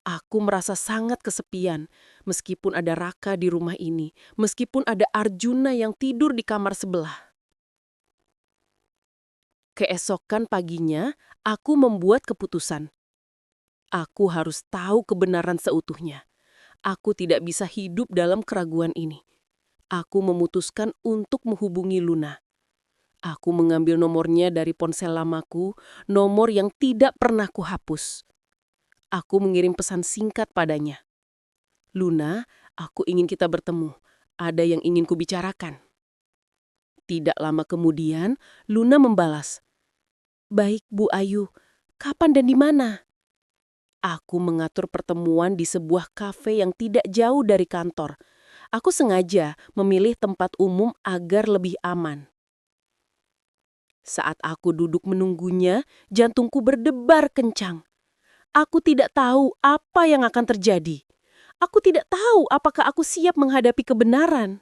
Aku merasa sangat kesepian, meskipun ada Raka di rumah ini, meskipun ada Arjuna yang tidur di kamar sebelah. Keesokan paginya, aku membuat keputusan. Aku harus tahu kebenaran seutuhnya. Aku tidak bisa hidup dalam keraguan ini. Aku memutuskan untuk menghubungi Luna. Aku mengambil nomornya dari ponsel lamaku, nomor yang tidak pernah kuhapus. Aku mengirim pesan singkat padanya. "Luna, aku ingin kita bertemu. Ada yang ingin kubicarakan." Tidak lama kemudian, Luna membalas. "Baik, Bu Ayu. Kapan dan di mana?" Aku mengatur pertemuan di sebuah kafe yang tidak jauh dari kantor. Aku sengaja memilih tempat umum agar lebih aman. Saat aku duduk menunggunya, jantungku berdebar kencang. Aku tidak tahu apa yang akan terjadi. Aku tidak tahu apakah aku siap menghadapi kebenaran.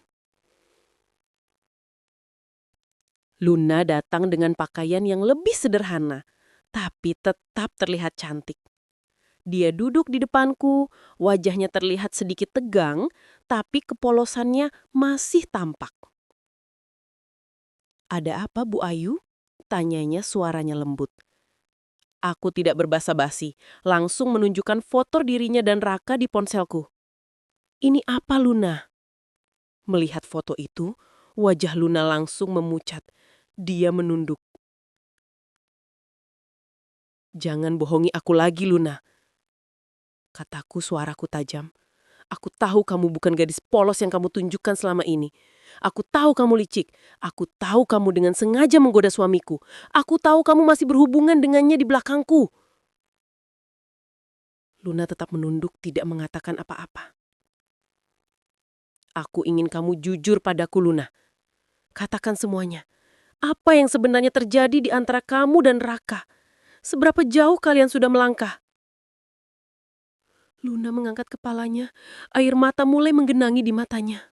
Luna datang dengan pakaian yang lebih sederhana, tapi tetap terlihat cantik. Dia duduk di depanku, wajahnya terlihat sedikit tegang, tapi kepolosannya masih tampak. "Ada apa, Bu Ayu?" tanyanya suaranya lembut. Aku tidak berbasa-basi, langsung menunjukkan foto dirinya dan Raka di ponselku. "Ini apa, Luna?" Melihat foto itu, wajah Luna langsung memucat. Dia menunduk. "Jangan bohongi aku lagi, Luna," kataku suaraku tajam. "Aku tahu kamu bukan gadis polos yang kamu tunjukkan selama ini. Aku tahu kamu licik. Aku tahu kamu dengan sengaja menggoda suamiku. Aku tahu kamu masih berhubungan dengannya di belakangku." Luna tetap menunduk, tidak mengatakan apa-apa. "Aku ingin kamu jujur padaku, Luna. Katakan semuanya. Apa yang sebenarnya terjadi di antara kamu dan Raka? Seberapa jauh kalian sudah melangkah?" Luna mengangkat kepalanya, air mata mulai menggenangi di matanya.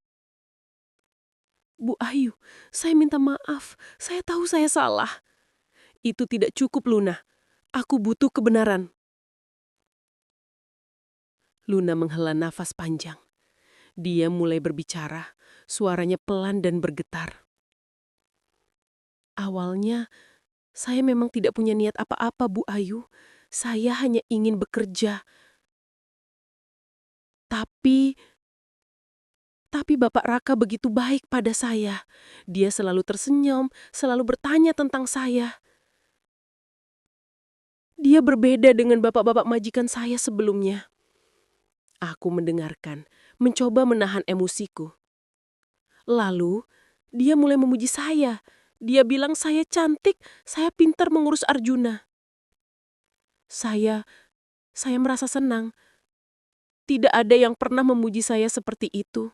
"Bu Ayu, saya minta maaf. Saya tahu saya salah." "Itu tidak cukup, Luna. Aku butuh kebenaran. Luna menghela nafas panjang. Dia mulai berbicara, suaranya pelan dan bergetar. Awalnya, saya memang tidak punya niat apa-apa, Bu Ayu. Saya hanya ingin bekerja. Tapi Bapak Raka begitu baik pada saya. Dia selalu tersenyum, selalu bertanya tentang saya. Dia berbeda dengan bapak-bapak majikan saya sebelumnya. Aku mendengarkan, mencoba menahan emosiku. Lalu, dia mulai memuji saya. Dia bilang saya cantik, saya pintar mengurus Arjuna. Saya merasa senang. Tidak ada yang pernah memuji saya seperti itu.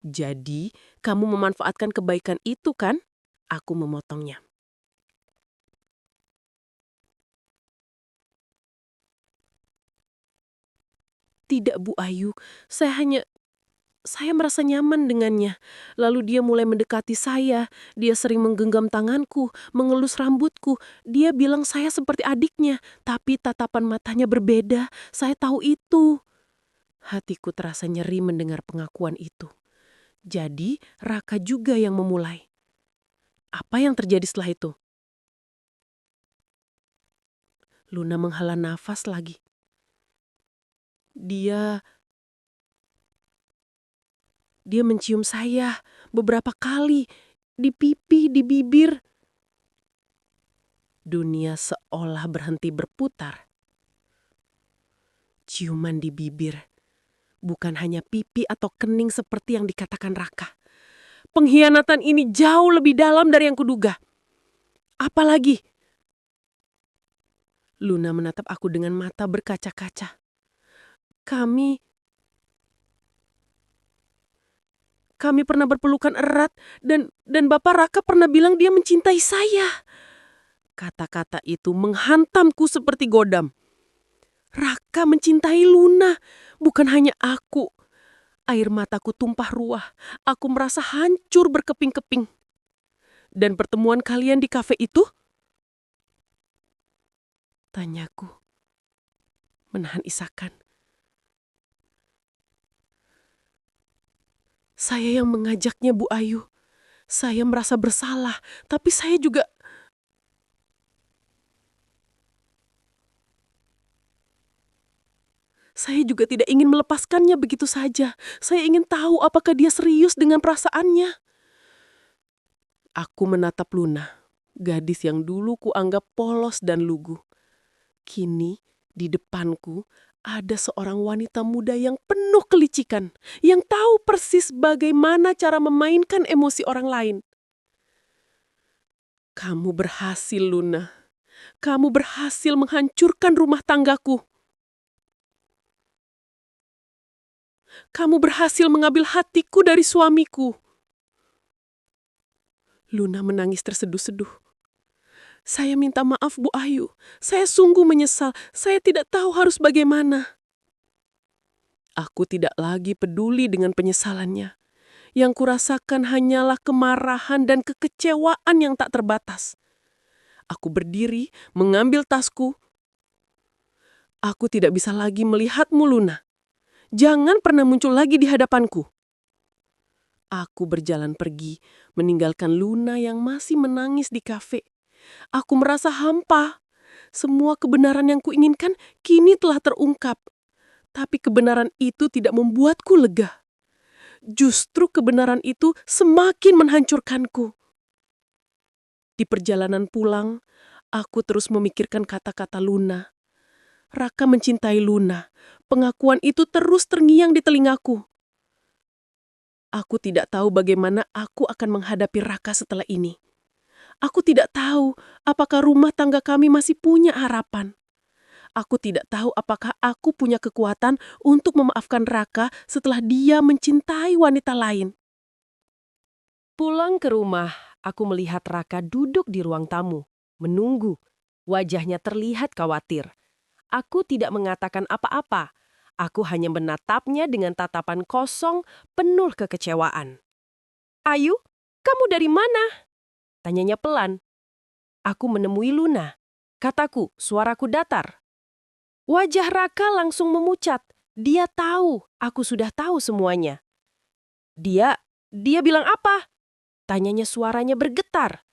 Jadi, kamu memanfaatkan kebaikan itu kan? Aku memotongnya. Tidak, Bu Ayu. Saya merasa nyaman dengannya. Lalu dia mulai mendekati saya. Dia sering menggenggam tanganku, mengelus rambutku. Dia bilang saya seperti adiknya, tapi tatapan matanya berbeda. Saya tahu itu. Hatiku terasa nyeri mendengar pengakuan itu. Jadi, Raka juga yang memulai. Apa yang terjadi setelah itu? Luna menghela nafas lagi. Dia mencium saya beberapa kali, di pipi, di bibir. Dunia seolah berhenti berputar. Ciuman di bibir, bukan hanya pipi atau kening seperti yang dikatakan Raka. Pengkhianatan ini jauh lebih dalam dari yang kuduga. Apalagi? Luna menatap aku dengan mata berkaca-kaca. Kami pernah berpelukan erat dan Bapak Raka pernah bilang dia mencintai saya. Kata-kata itu menghantamku seperti godam. Raka mencintai Luna, bukan hanya aku. Air mataku tumpah ruah. Aku merasa hancur berkeping-keping. Dan pertemuan kalian di kafe itu? Tanyaku, menahan isakan. Saya yang mengajaknya, Bu Ayu. Saya merasa bersalah, tapi saya juga tidak ingin melepaskannya begitu saja. Saya ingin tahu apakah dia serius dengan perasaannya. Aku menatap Luna, gadis yang dulu kuanggap polos dan lugu. Kini, di depanku, ada seorang wanita muda yang penuh kelicikan, yang tahu persis bagaimana cara memainkan emosi orang lain. Kamu berhasil, Luna. Kamu berhasil menghancurkan rumah tanggaku. Kamu berhasil mengambil hatiku dari suamiku. Luna menangis terseduh-seduh. Saya minta maaf, Bu Ayu. Saya sungguh menyesal. Saya tidak tahu harus bagaimana. Aku tidak lagi peduli dengan penyesalannya. Yang kurasakan hanyalah kemarahan dan kekecewaan yang tak terbatas. Aku berdiri, mengambil tasku. Aku tidak bisa lagi melihatmu, Luna. Jangan pernah muncul lagi di hadapanku. Aku berjalan pergi, meninggalkan Luna yang masih menangis di kafe. Aku merasa hampa. Semua kebenaran yang kuinginkan kini telah terungkap. Tapi kebenaran itu tidak membuatku lega. Justru kebenaran itu semakin menghancurkanku. Di perjalanan pulang, aku terus memikirkan kata-kata Luna. Raka mencintai Luna. Pengakuan itu terus terngiang di telingaku. Aku tidak tahu bagaimana aku akan menghadapi Raka setelah ini. Aku tidak tahu apakah rumah tangga kami masih punya harapan. Aku tidak tahu apakah aku punya kekuatan untuk memaafkan Raka setelah dia mencintai wanita lain. Pulang ke rumah, aku melihat Raka duduk di ruang tamu, menunggu. Wajahnya terlihat khawatir. Aku tidak mengatakan apa-apa. Aku hanya menatapnya dengan tatapan kosong, penuh kekecewaan. "Ayu, kamu dari mana?" Tanyanya pelan. Aku menemui Luna. Kataku, suaraku datar. Wajah Raka langsung memucat. Dia tahu, aku sudah tahu semuanya. Dia bilang apa? Tanyanya suaranya bergetar.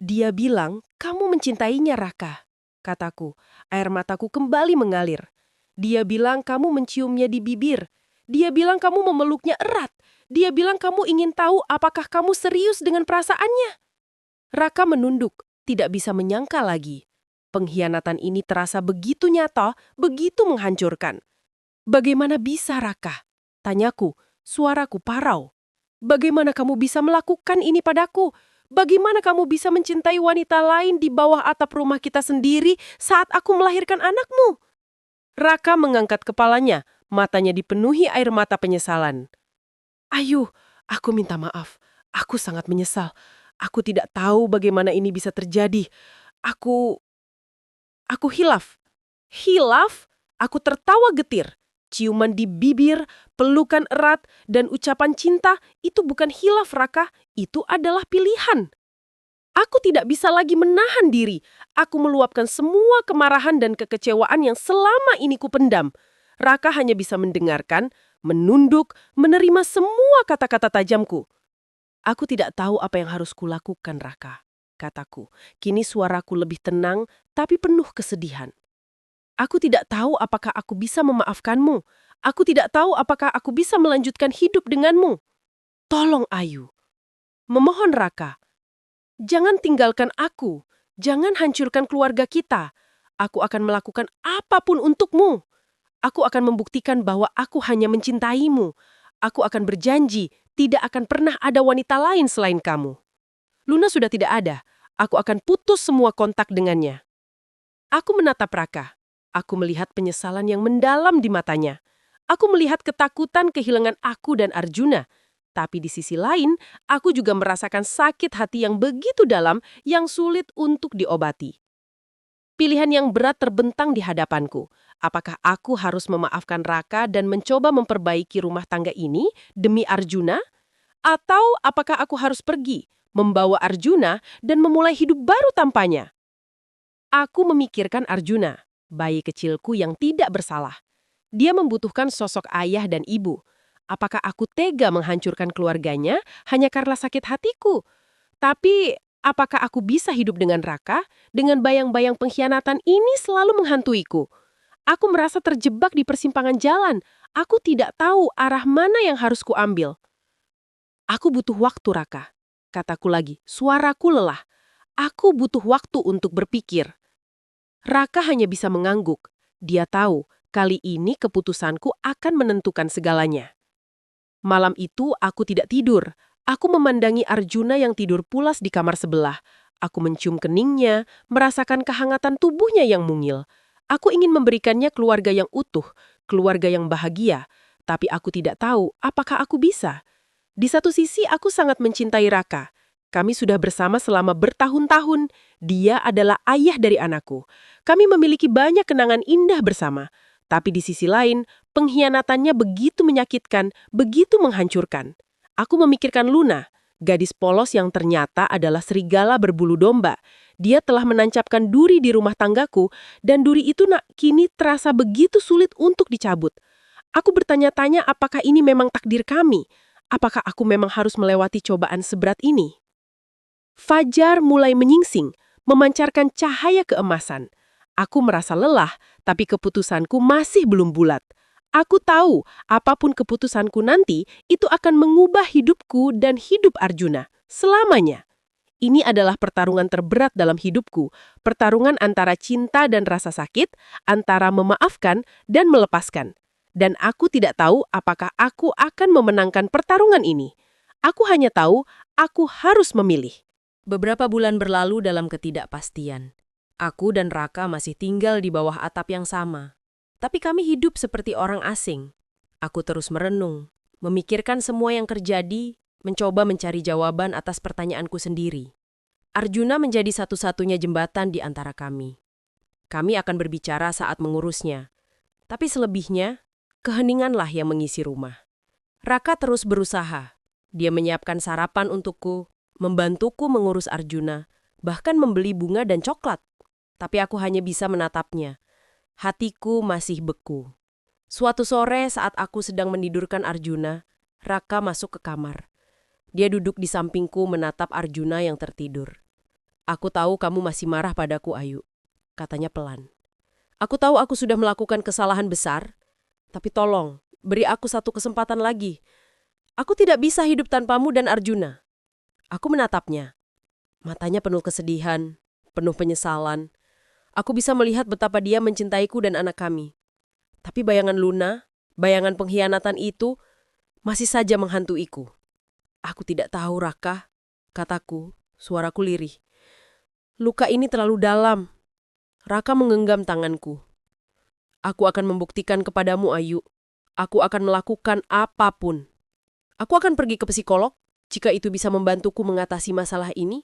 Dia bilang, kamu mencintainya Raka. Kataku, air mataku kembali mengalir. Dia bilang kamu menciumnya di bibir. Dia bilang kamu memeluknya erat. Dia bilang kamu ingin tahu apakah kamu serius dengan perasaannya. Raka menunduk, tidak bisa menyangka lagi. Pengkhianatan ini terasa begitu nyata, begitu menghancurkan. Bagaimana bisa Raka? Tanyaku, suaraku parau. Bagaimana kamu bisa melakukan ini padaku? Bagaimana kamu bisa mencintai wanita lain di bawah atap rumah kita sendiri saat aku melahirkan anakmu? Raka mengangkat kepalanya, matanya dipenuhi air mata penyesalan. Ayu, aku minta maaf. Aku sangat menyesal. Aku tidak tahu bagaimana ini bisa terjadi. Aku hilaf. Hilaf? Aku tertawa getir. Ciuman di bibir, pelukan erat, dan ucapan cinta itu bukan hilaf Raka, itu adalah pilihan. Aku tidak bisa lagi menahan diri. Aku meluapkan semua kemarahan dan kekecewaan yang selama ini kupendam. Raka hanya bisa mendengarkan, menunduk, menerima semua kata-kata tajamku. Aku tidak tahu apa yang harus kulakukan, Raka, kataku. Kini suaraku lebih tenang, tapi penuh kesedihan. Aku tidak tahu apakah aku bisa memaafkanmu. Aku tidak tahu apakah aku bisa melanjutkan hidup denganmu. Tolong, Ayu. Memohon, Raka. Jangan tinggalkan aku. Jangan hancurkan keluarga kita. Aku akan melakukan apapun untukmu. Aku akan membuktikan bahwa aku hanya mencintaimu. Aku akan berjanji tidak akan pernah ada wanita lain selain kamu. Luna sudah tidak ada. Aku akan putus semua kontak dengannya. Aku menatap Raka. Aku melihat penyesalan yang mendalam di matanya. Aku melihat ketakutan kehilangan aku dan Arjuna. Tapi di sisi lain, aku juga merasakan sakit hati yang begitu dalam yang sulit untuk diobati. Pilihan yang berat terbentang di hadapanku. Apakah aku harus memaafkan Raka dan mencoba memperbaiki rumah tangga ini demi Arjuna? Atau apakah aku harus pergi, membawa Arjuna dan memulai hidup baru tanpanya? Aku memikirkan Arjuna, bayi kecilku yang tidak bersalah. Dia membutuhkan sosok ayah dan ibu. Apakah aku tega menghancurkan keluarganya hanya karena sakit hatiku? Tapi, apakah aku bisa hidup dengan Raka dengan bayang-bayang pengkhianatan ini selalu menghantuiku? Aku merasa terjebak di persimpangan jalan. Aku tidak tahu arah mana yang harus kuambil. Aku butuh waktu, Raka. Kataku lagi, suaraku lelah. Aku butuh waktu untuk berpikir. Raka hanya bisa mengangguk. Dia tahu, kali ini keputusanku akan menentukan segalanya. Malam itu aku tidak tidur. Aku memandangi Arjuna yang tidur pulas di kamar sebelah. Aku mencium keningnya, merasakan kehangatan tubuhnya yang mungil. Aku ingin memberikannya keluarga yang utuh, keluarga yang bahagia. Tapi aku tidak tahu apakah aku bisa. Di satu sisi aku sangat mencintai Raka. Kami sudah bersama selama bertahun-tahun. Dia adalah ayah dari anakku. Kami memiliki banyak kenangan indah bersama. Tapi di sisi lain, pengkhianatannya begitu menyakitkan, begitu menghancurkan. Aku memikirkan Luna, gadis polos yang ternyata adalah serigala berbulu domba. Dia telah menancapkan duri di rumah tanggaku, dan duri itu kini terasa begitu sulit untuk dicabut. Aku bertanya-tanya apakah ini memang takdir kami? Apakah aku memang harus melewati cobaan seberat ini? Fajar mulai menyingsing, memancarkan cahaya keemasan. Aku merasa lelah, tapi keputusanku masih belum bulat. Aku tahu, apapun keputusanku nanti, itu akan mengubah hidupku dan hidup Arjuna selamanya. Ini adalah pertarungan terberat dalam hidupku, pertarungan antara cinta dan rasa sakit, antara memaafkan dan melepaskan. Dan aku tidak tahu apakah aku akan memenangkan pertarungan ini. Aku hanya tahu, aku harus memilih. Beberapa bulan berlalu dalam ketidakpastian. Aku dan Raka masih tinggal di bawah atap yang sama. Tapi kami hidup seperti orang asing. Aku terus merenung, memikirkan semua yang terjadi, mencoba mencari jawaban atas pertanyaanku sendiri. Arjuna menjadi satu-satunya jembatan di antara kami. Kami akan berbicara saat mengurusnya. Tapi selebihnya, keheninganlah yang mengisi rumah. Raka terus berusaha. Dia menyiapkan sarapan untukku, membantuku mengurus Arjuna, bahkan membeli bunga dan coklat. Tapi aku hanya bisa menatapnya. Hatiku masih beku. Suatu sore saat aku sedang menidurkan Arjuna, Raka masuk ke kamar. Dia duduk di sampingku menatap Arjuna yang tertidur. "Aku tahu kamu masih marah padaku, Ayu," katanya pelan. "Aku tahu aku sudah melakukan kesalahan besar, tapi tolong, beri aku satu kesempatan lagi. Aku tidak bisa hidup tanpamu dan Arjuna." Aku menatapnya. Matanya penuh kesedihan, penuh penyesalan. Aku bisa melihat betapa dia mencintaiku dan anak kami. Tapi bayangan Luna, bayangan pengkhianatan itu, masih saja menghantuiku. "Aku tidak tahu, Raka," kataku, suaraku lirih. "Luka ini terlalu dalam." Raka menggenggam tanganku. "Aku akan membuktikan kepadamu, Ayu. Aku akan melakukan apapun. Aku akan pergi ke psikolog, jika itu bisa membantuku mengatasi masalah ini.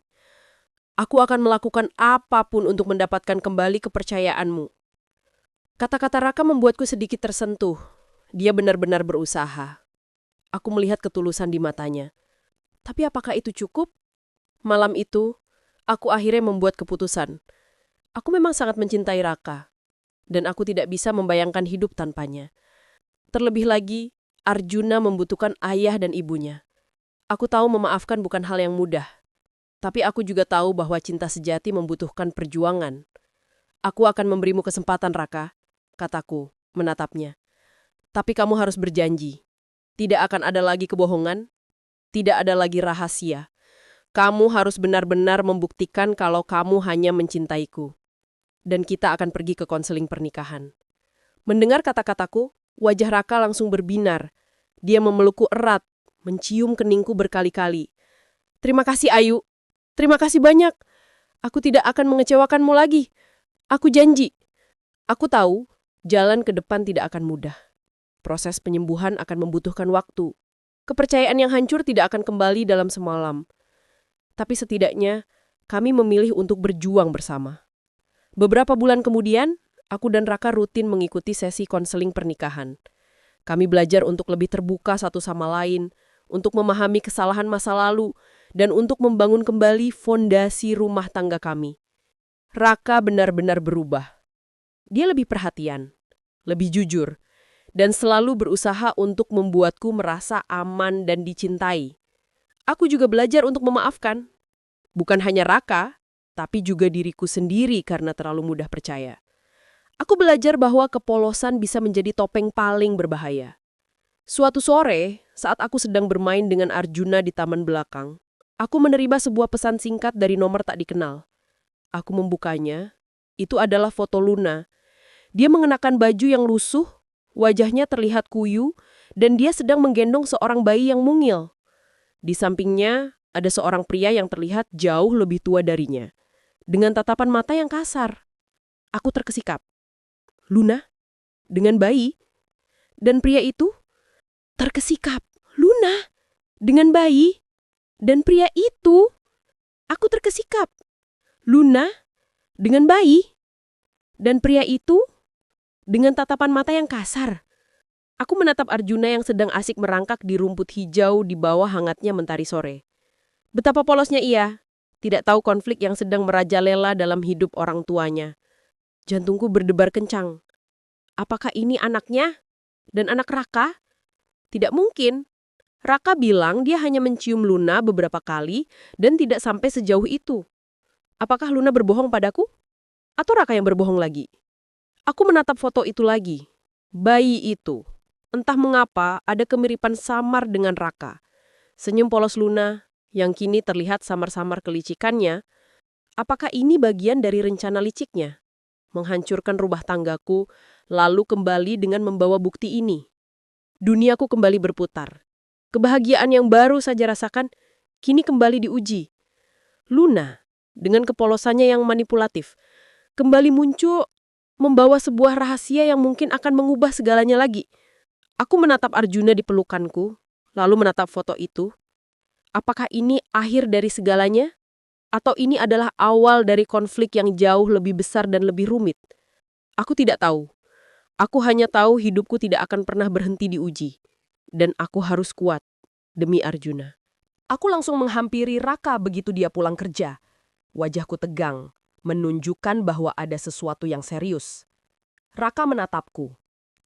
Aku akan melakukan apapun untuk mendapatkan kembali kepercayaanmu." Kata-kata Raka membuatku sedikit tersentuh. Dia benar-benar berusaha. Aku melihat ketulusan di matanya. Tapi apakah itu cukup? Malam itu, aku akhirnya membuat keputusan. Aku memang sangat mencintai Raka, dan aku tidak bisa membayangkan hidup tanpanya. Terlebih lagi, Arjuna membutuhkan ayah dan ibunya. Aku tahu memaafkan bukan hal yang mudah. Tapi aku juga tahu bahwa cinta sejati membutuhkan perjuangan. "Aku akan memberimu kesempatan, Raka," kataku, menatapnya. "Tapi kamu harus berjanji. Tidak akan ada lagi kebohongan, tidak ada lagi rahasia. Kamu harus benar-benar membuktikan kalau kamu hanya mencintaiku. Dan kita akan pergi ke konseling pernikahan." Mendengar kata-kataku, wajah Raka langsung berbinar. Dia memelukku erat, mencium keningku berkali-kali. "Terima kasih, Ayu. Terima kasih banyak. Aku tidak akan mengecewakanmu lagi. Aku janji." Aku tahu, jalan ke depan tidak akan mudah. Proses penyembuhan akan membutuhkan waktu. Kepercayaan yang hancur tidak akan kembali dalam semalam. Tapi setidaknya, kami memilih untuk berjuang bersama. Beberapa bulan kemudian, aku dan Raka rutin mengikuti sesi konseling pernikahan. Kami belajar untuk lebih terbuka satu sama lain, untuk memahami kesalahan masa lalu, dan untuk membangun kembali fondasi rumah tangga kami. Raka benar-benar berubah. Dia lebih perhatian, lebih jujur, dan selalu berusaha untuk membuatku merasa aman dan dicintai. Aku juga belajar untuk memaafkan. Bukan hanya Raka, tapi juga diriku sendiri karena terlalu mudah percaya. Aku belajar bahwa kepolosan bisa menjadi topeng paling berbahaya. Suatu sore, saat aku sedang bermain dengan Arjuna di taman belakang, aku menerima sebuah pesan singkat dari nomor tak dikenal. Aku membukanya. Itu adalah foto Luna. Dia mengenakan baju yang lusuh, wajahnya terlihat kuyu, dan dia sedang menggendong seorang bayi yang mungil. Di sampingnya, ada seorang pria yang terlihat jauh lebih tua darinya, dengan tatapan mata yang kasar. Aku terkesikap. Luna? Dengan bayi? Dan pria itu? Terkesikap. Luna? Dengan bayi? Dan pria itu? Aku terkesikap. Luna? Dengan bayi? Dan pria itu? Dengan tatapan mata yang kasar. Aku menatap Arjuna yang sedang asik merangkak di rumput hijau di bawah hangatnya mentari sore. Betapa polosnya ia, tidak tahu konflik yang sedang merajalela dalam hidup orang tuanya. Jantungku berdebar kencang. Apakah ini anaknya? Dan anak Raka? Tidak mungkin. Raka bilang dia hanya mencium Luna beberapa kali dan tidak sampai sejauh itu. Apakah Luna berbohong padaku? Atau Raka yang berbohong lagi? Aku menatap foto itu lagi. Bayi itu. Entah mengapa ada kemiripan samar dengan Raka. Senyum polos Luna yang kini terlihat samar-samar kelicikannya. Apakah ini bagian dari rencana liciknya? Menghancurkan rumah tanggaku, lalu kembali dengan membawa bukti ini. Duniaku kembali berputar. Kebahagiaan yang baru saja rasakan, kini kembali diuji. Luna, dengan kepolosannya yang manipulatif, kembali muncul membawa sebuah rahasia yang mungkin akan mengubah segalanya lagi. Aku menatap Arjuna di pelukanku, lalu menatap foto itu. Apakah ini akhir dari segalanya? Atau ini adalah awal dari konflik yang jauh lebih besar dan lebih rumit? Aku tidak tahu. Aku hanya tahu hidupku tidak akan pernah berhenti diuji. Dan aku harus kuat, demi Arjuna. Aku langsung menghampiri Raka begitu dia pulang kerja. Wajahku tegang, menunjukkan bahwa ada sesuatu yang serius. Raka menatapku.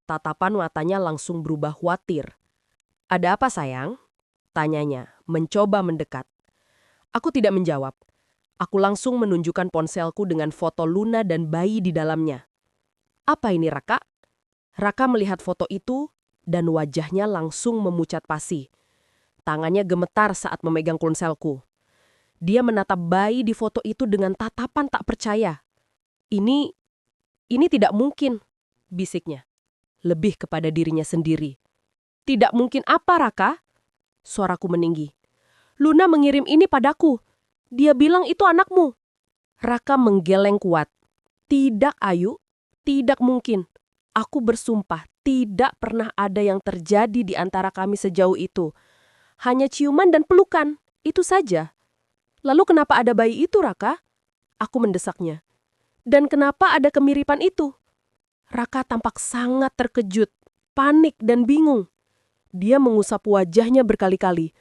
Tatapan matanya langsung berubah khawatir. "Ada apa, sayang?" tanyanya, mencoba mendekat. Aku tidak menjawab. Aku langsung menunjukkan ponselku dengan foto Luna dan bayi di dalamnya. "Apa ini, Raka?" Raka melihat foto itu dan wajahnya langsung memucat pasi. Tangannya gemetar saat memegang ponselku. Dia menatap bayi di foto itu dengan tatapan tak percaya. Ini tidak mungkin," bisiknya. Lebih kepada dirinya sendiri. "Tidak mungkin apa, Raka?" Suaraku meninggi. "Luna mengirim ini padaku. Dia bilang itu anakmu." Raka menggeleng kuat. "Tidak, Ayu. Tidak mungkin. Aku bersumpah tidak pernah ada yang terjadi di antara kami sejauh itu. Hanya ciuman dan pelukan. Itu saja." "Lalu kenapa ada bayi itu, Raka?" Aku mendesaknya. "Dan kenapa ada kemiripan itu?" Raka tampak sangat terkejut, panik dan bingung. Dia mengusap wajahnya berkali-kali.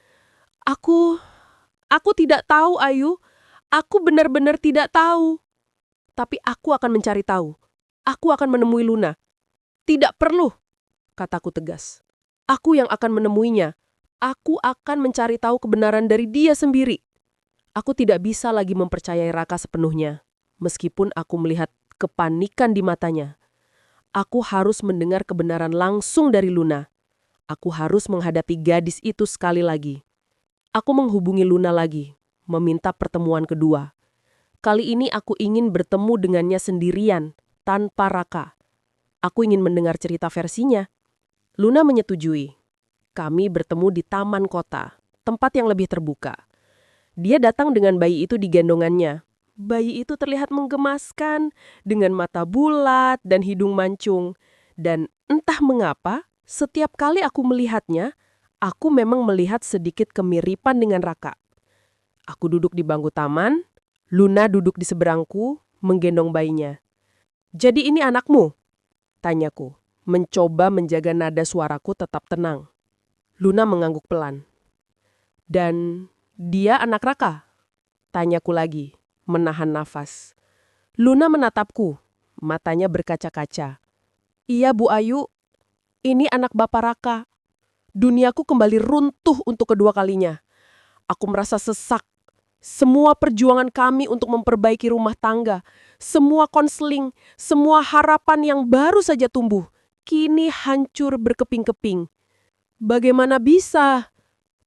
Aku tidak tahu, Ayu. Aku benar-benar tidak tahu. Tapi aku akan mencari tahu. Aku akan menemui Luna." "Tidak perlu," kataku tegas. "Aku yang akan menemuinya. Aku akan mencari tahu kebenaran dari dia sendiri." Aku tidak bisa lagi mempercayai Raka sepenuhnya. Meskipun aku melihat kepanikan di matanya. Aku harus mendengar kebenaran langsung dari Luna. Aku harus menghadapi gadis itu sekali lagi. Aku menghubungi Luna lagi, meminta pertemuan kedua. Kali ini aku ingin bertemu dengannya sendirian, tanpa Raka. Aku ingin mendengar cerita versinya. Luna menyetujui. Kami bertemu di taman kota, tempat yang lebih terbuka. Dia datang dengan bayi itu di gendongannya. Bayi itu terlihat menggemaskan, dengan mata bulat dan hidung mancung. Dan entah mengapa, setiap kali aku melihatnya, aku memang melihat sedikit kemiripan dengan Raka. Aku duduk di bangku taman, Luna duduk di seberangku, menggendong bayinya. "Jadi ini anakmu?" tanyaku, mencoba menjaga nada suaraku tetap tenang. Luna mengangguk pelan. "Dan dia anak Raka?" tanyaku lagi, menahan nafas. Luna menatapku, matanya berkaca-kaca. "Iya, Bu Ayu, ini anak Bapak Raka." Duniaku kembali runtuh untuk kedua kalinya. Aku merasa sesak. Semua perjuangan kami untuk memperbaiki rumah tangga, semua konseling, semua harapan yang baru saja tumbuh, kini hancur berkeping-keping. "Bagaimana bisa?"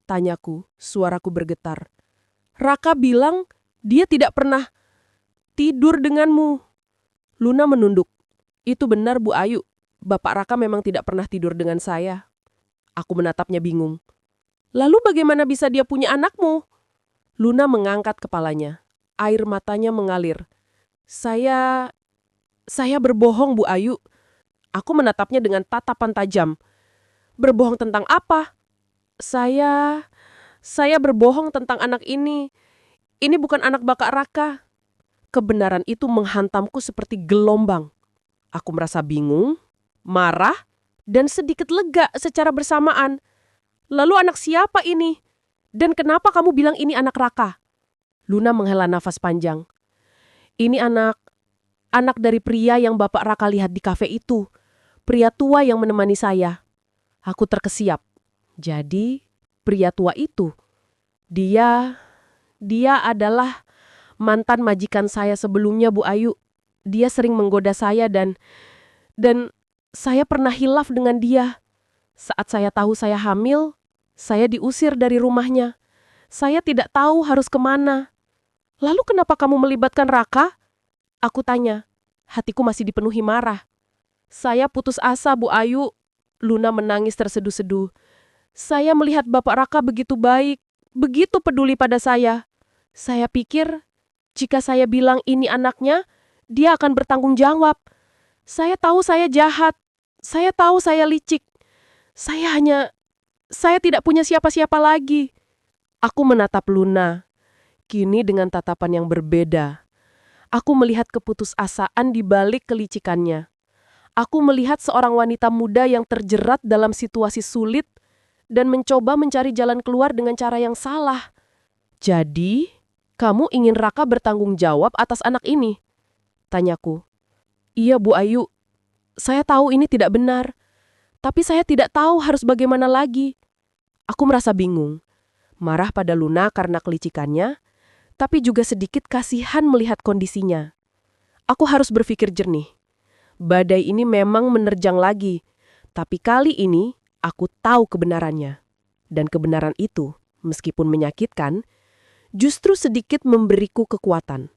tanyaku, suaraku bergetar. "Raka bilang dia tidak pernah tidur denganmu." Luna menunduk. "Itu benar, Bu Ayu. Bapak Raka memang tidak pernah tidur dengan saya." Aku menatapnya bingung. "Lalu bagaimana bisa dia punya anakmu?" Luna mengangkat kepalanya. Air matanya mengalir. Saya berbohong, Bu Ayu." Aku menatapnya dengan tatapan tajam. "Berbohong tentang apa?" Saya berbohong tentang anak ini. Ini bukan anak Bapak Raka." Kebenaran itu menghantamku seperti gelombang. Aku merasa bingung, marah, dan sedikit lega secara bersamaan. "Lalu anak siapa ini? Dan kenapa kamu bilang ini anak Raka?" Luna menghela nafas panjang. "Ini anak dari pria yang Bapak Raka lihat di kafe itu. Pria tua yang menemani saya." Aku terkesiap. Jadi, pria tua itu, dia adalah mantan majikan saya sebelumnya, Bu Ayu. Dia sering menggoda saya dan saya pernah hilaf dengan dia. Saat saya tahu saya hamil, saya diusir dari rumahnya. Saya tidak tahu harus kemana. "Lalu kenapa kamu melibatkan Raka?" Aku tanya. Hatiku masih dipenuhi marah. "Saya putus asa, Bu Ayu." Luna menangis terseduh-seduh. "Saya melihat Bapak Raka begitu baik, begitu peduli pada saya. Saya pikir, jika saya bilang ini anaknya, dia akan bertanggung jawab. Saya tahu saya jahat. Saya tahu saya licik. Saya tidak punya siapa-siapa lagi." Aku menatap Luna, kini dengan tatapan yang berbeda. Aku melihat keputusasaan di balik kelicikannya. Aku melihat seorang wanita muda yang terjerat dalam situasi sulit dan mencoba mencari jalan keluar dengan cara yang salah. Jadi, Kamu ingin Raka bertanggung jawab atas anak ini? Tanyaku. Iya, Bu Ayu. Saya tahu ini tidak benar. Tapi saya tidak tahu harus bagaimana lagi. Aku merasa bingung. Marah pada Luna karena kelicikannya, tapi juga sedikit kasihan melihat kondisinya. Aku harus berpikir jernih. Badai ini memang menerjang lagi, tapi kali ini aku tahu kebenarannya. Dan kebenaran itu, meskipun menyakitkan, justru sedikit memberiku kekuatan.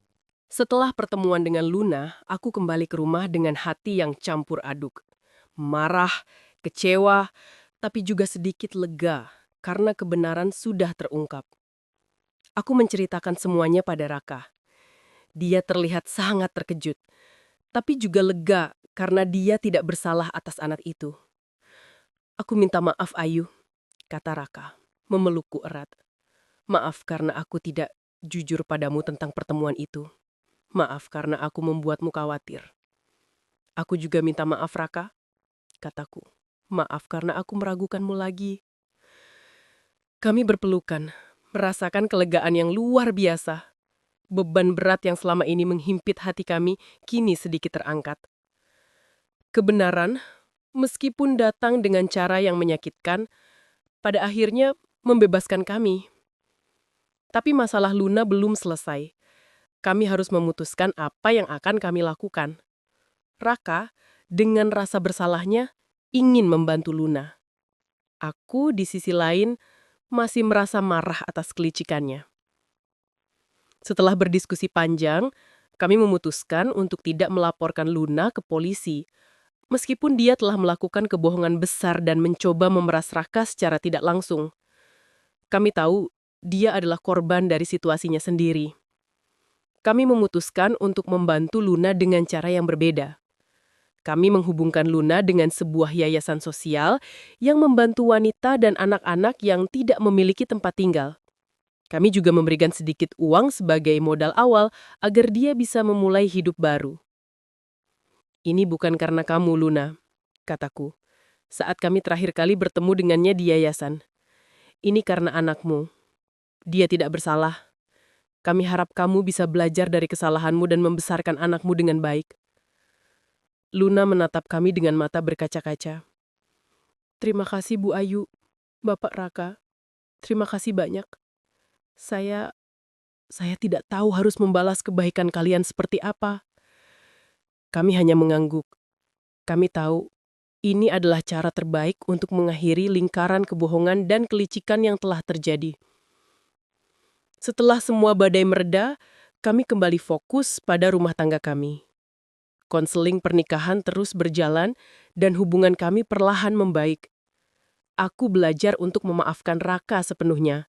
Setelah pertemuan dengan Luna, aku kembali ke rumah dengan hati yang campur aduk. Marah, kecewa, tapi juga sedikit lega karena kebenaran sudah terungkap. Aku menceritakan semuanya pada Raka. Dia terlihat sangat terkejut, tapi juga lega karena dia tidak bersalah atas anak itu. Aku minta maaf, Ayu, kata Raka, memelukku erat. Maaf karena aku tidak jujur padamu tentang pertemuan itu. Maaf karena aku membuatmu khawatir. Aku juga minta maaf, Raka, kataku. Maaf karena aku meragukanmu lagi. Kami berpelukan, merasakan kelegaan yang luar biasa. Beban berat yang selama ini menghimpit hati kami kini sedikit terangkat. Kebenaran, meskipun datang dengan cara yang menyakitkan, pada akhirnya membebaskan kami. Tapi masalah Luna belum selesai. Kami harus memutuskan apa yang akan kami lakukan. Raka, dengan rasa bersalahnya, ingin membantu Luna. Aku, di sisi lain, masih merasa marah atas kelicikannya. Setelah berdiskusi panjang, kami memutuskan untuk tidak melaporkan Luna ke polisi, meskipun dia telah melakukan kebohongan besar dan mencoba memeras Raka secara tidak langsung. Kami tahu dia adalah korban dari situasinya sendiri. Kami memutuskan untuk membantu Luna dengan cara yang berbeda. Kami menghubungkan Luna dengan sebuah yayasan sosial yang membantu wanita dan anak-anak yang tidak memiliki tempat tinggal. Kami juga memberikan sedikit uang sebagai modal awal agar dia bisa memulai hidup baru. Ini bukan karena kamu, Luna, kataku, saat kami terakhir kali bertemu dengannya di yayasan. Ini karena anakmu. Dia tidak bersalah. Kami harap kamu bisa belajar dari kesalahanmu dan membesarkan anakmu dengan baik. Luna menatap kami dengan mata berkaca-kaca. Terima kasih, Bu Ayu, Bapak Raka. Terima kasih banyak. Saya tidak tahu harus membalas kebaikan kalian seperti apa. Kami hanya mengangguk. Kami tahu ini adalah cara terbaik untuk mengakhiri lingkaran kebohongan dan kelicikan yang telah terjadi. Setelah semua badai mereda, kami kembali fokus pada rumah tangga kami. Konseling pernikahan terus berjalan dan hubungan kami perlahan membaik. Aku belajar untuk memaafkan Raka sepenuhnya,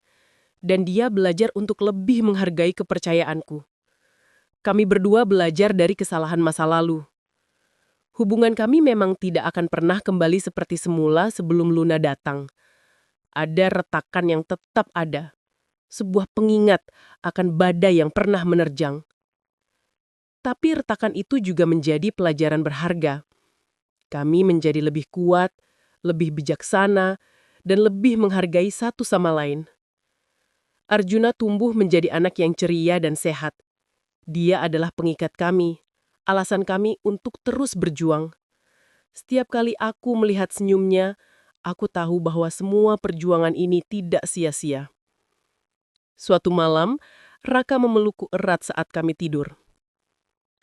dan dia belajar untuk lebih menghargai kepercayaanku. Kami berdua belajar dari kesalahan masa lalu. Hubungan kami memang tidak akan pernah kembali seperti semula sebelum Luna datang. Ada retakan yang tetap ada. Sebuah pengingat akan badai yang pernah menerjang. Tapi retakan itu juga menjadi pelajaran berharga. Kami menjadi lebih kuat, lebih bijaksana, dan lebih menghargai satu sama lain. Arjuna tumbuh menjadi anak yang ceria dan sehat. Dia adalah pengikat kami, alasan kami untuk terus berjuang. Setiap kali aku melihat senyumnya, aku tahu bahwa semua perjuangan ini tidak sia-sia. Suatu malam, Raka memelukku erat saat kami tidur.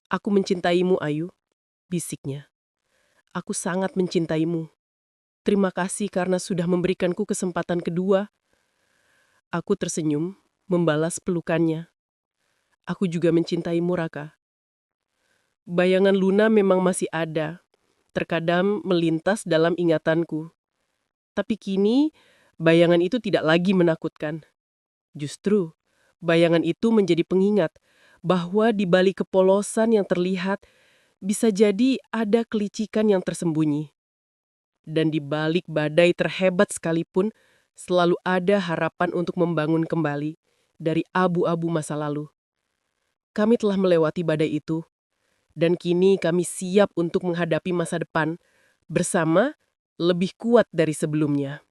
Aku mencintaimu, Ayu, bisiknya. Aku sangat mencintaimu. Terima kasih karena sudah memberikanku kesempatan kedua. Aku tersenyum, membalas pelukannya. Aku juga mencintaimu, Raka. Bayangan Luna memang masih ada, terkadang melintas dalam ingatanku. Tapi kini, bayangan itu tidak lagi menakutkan. Justru, bayangan itu menjadi pengingat bahwa di balik kepolosan yang terlihat, bisa jadi ada kelicikan yang tersembunyi. Dan di balik badai terhebat sekalipun, selalu ada harapan untuk membangun kembali dari abu-abu masa lalu. Kami telah melewati badai itu, dan kini kami siap untuk menghadapi masa depan bersama lebih kuat dari sebelumnya.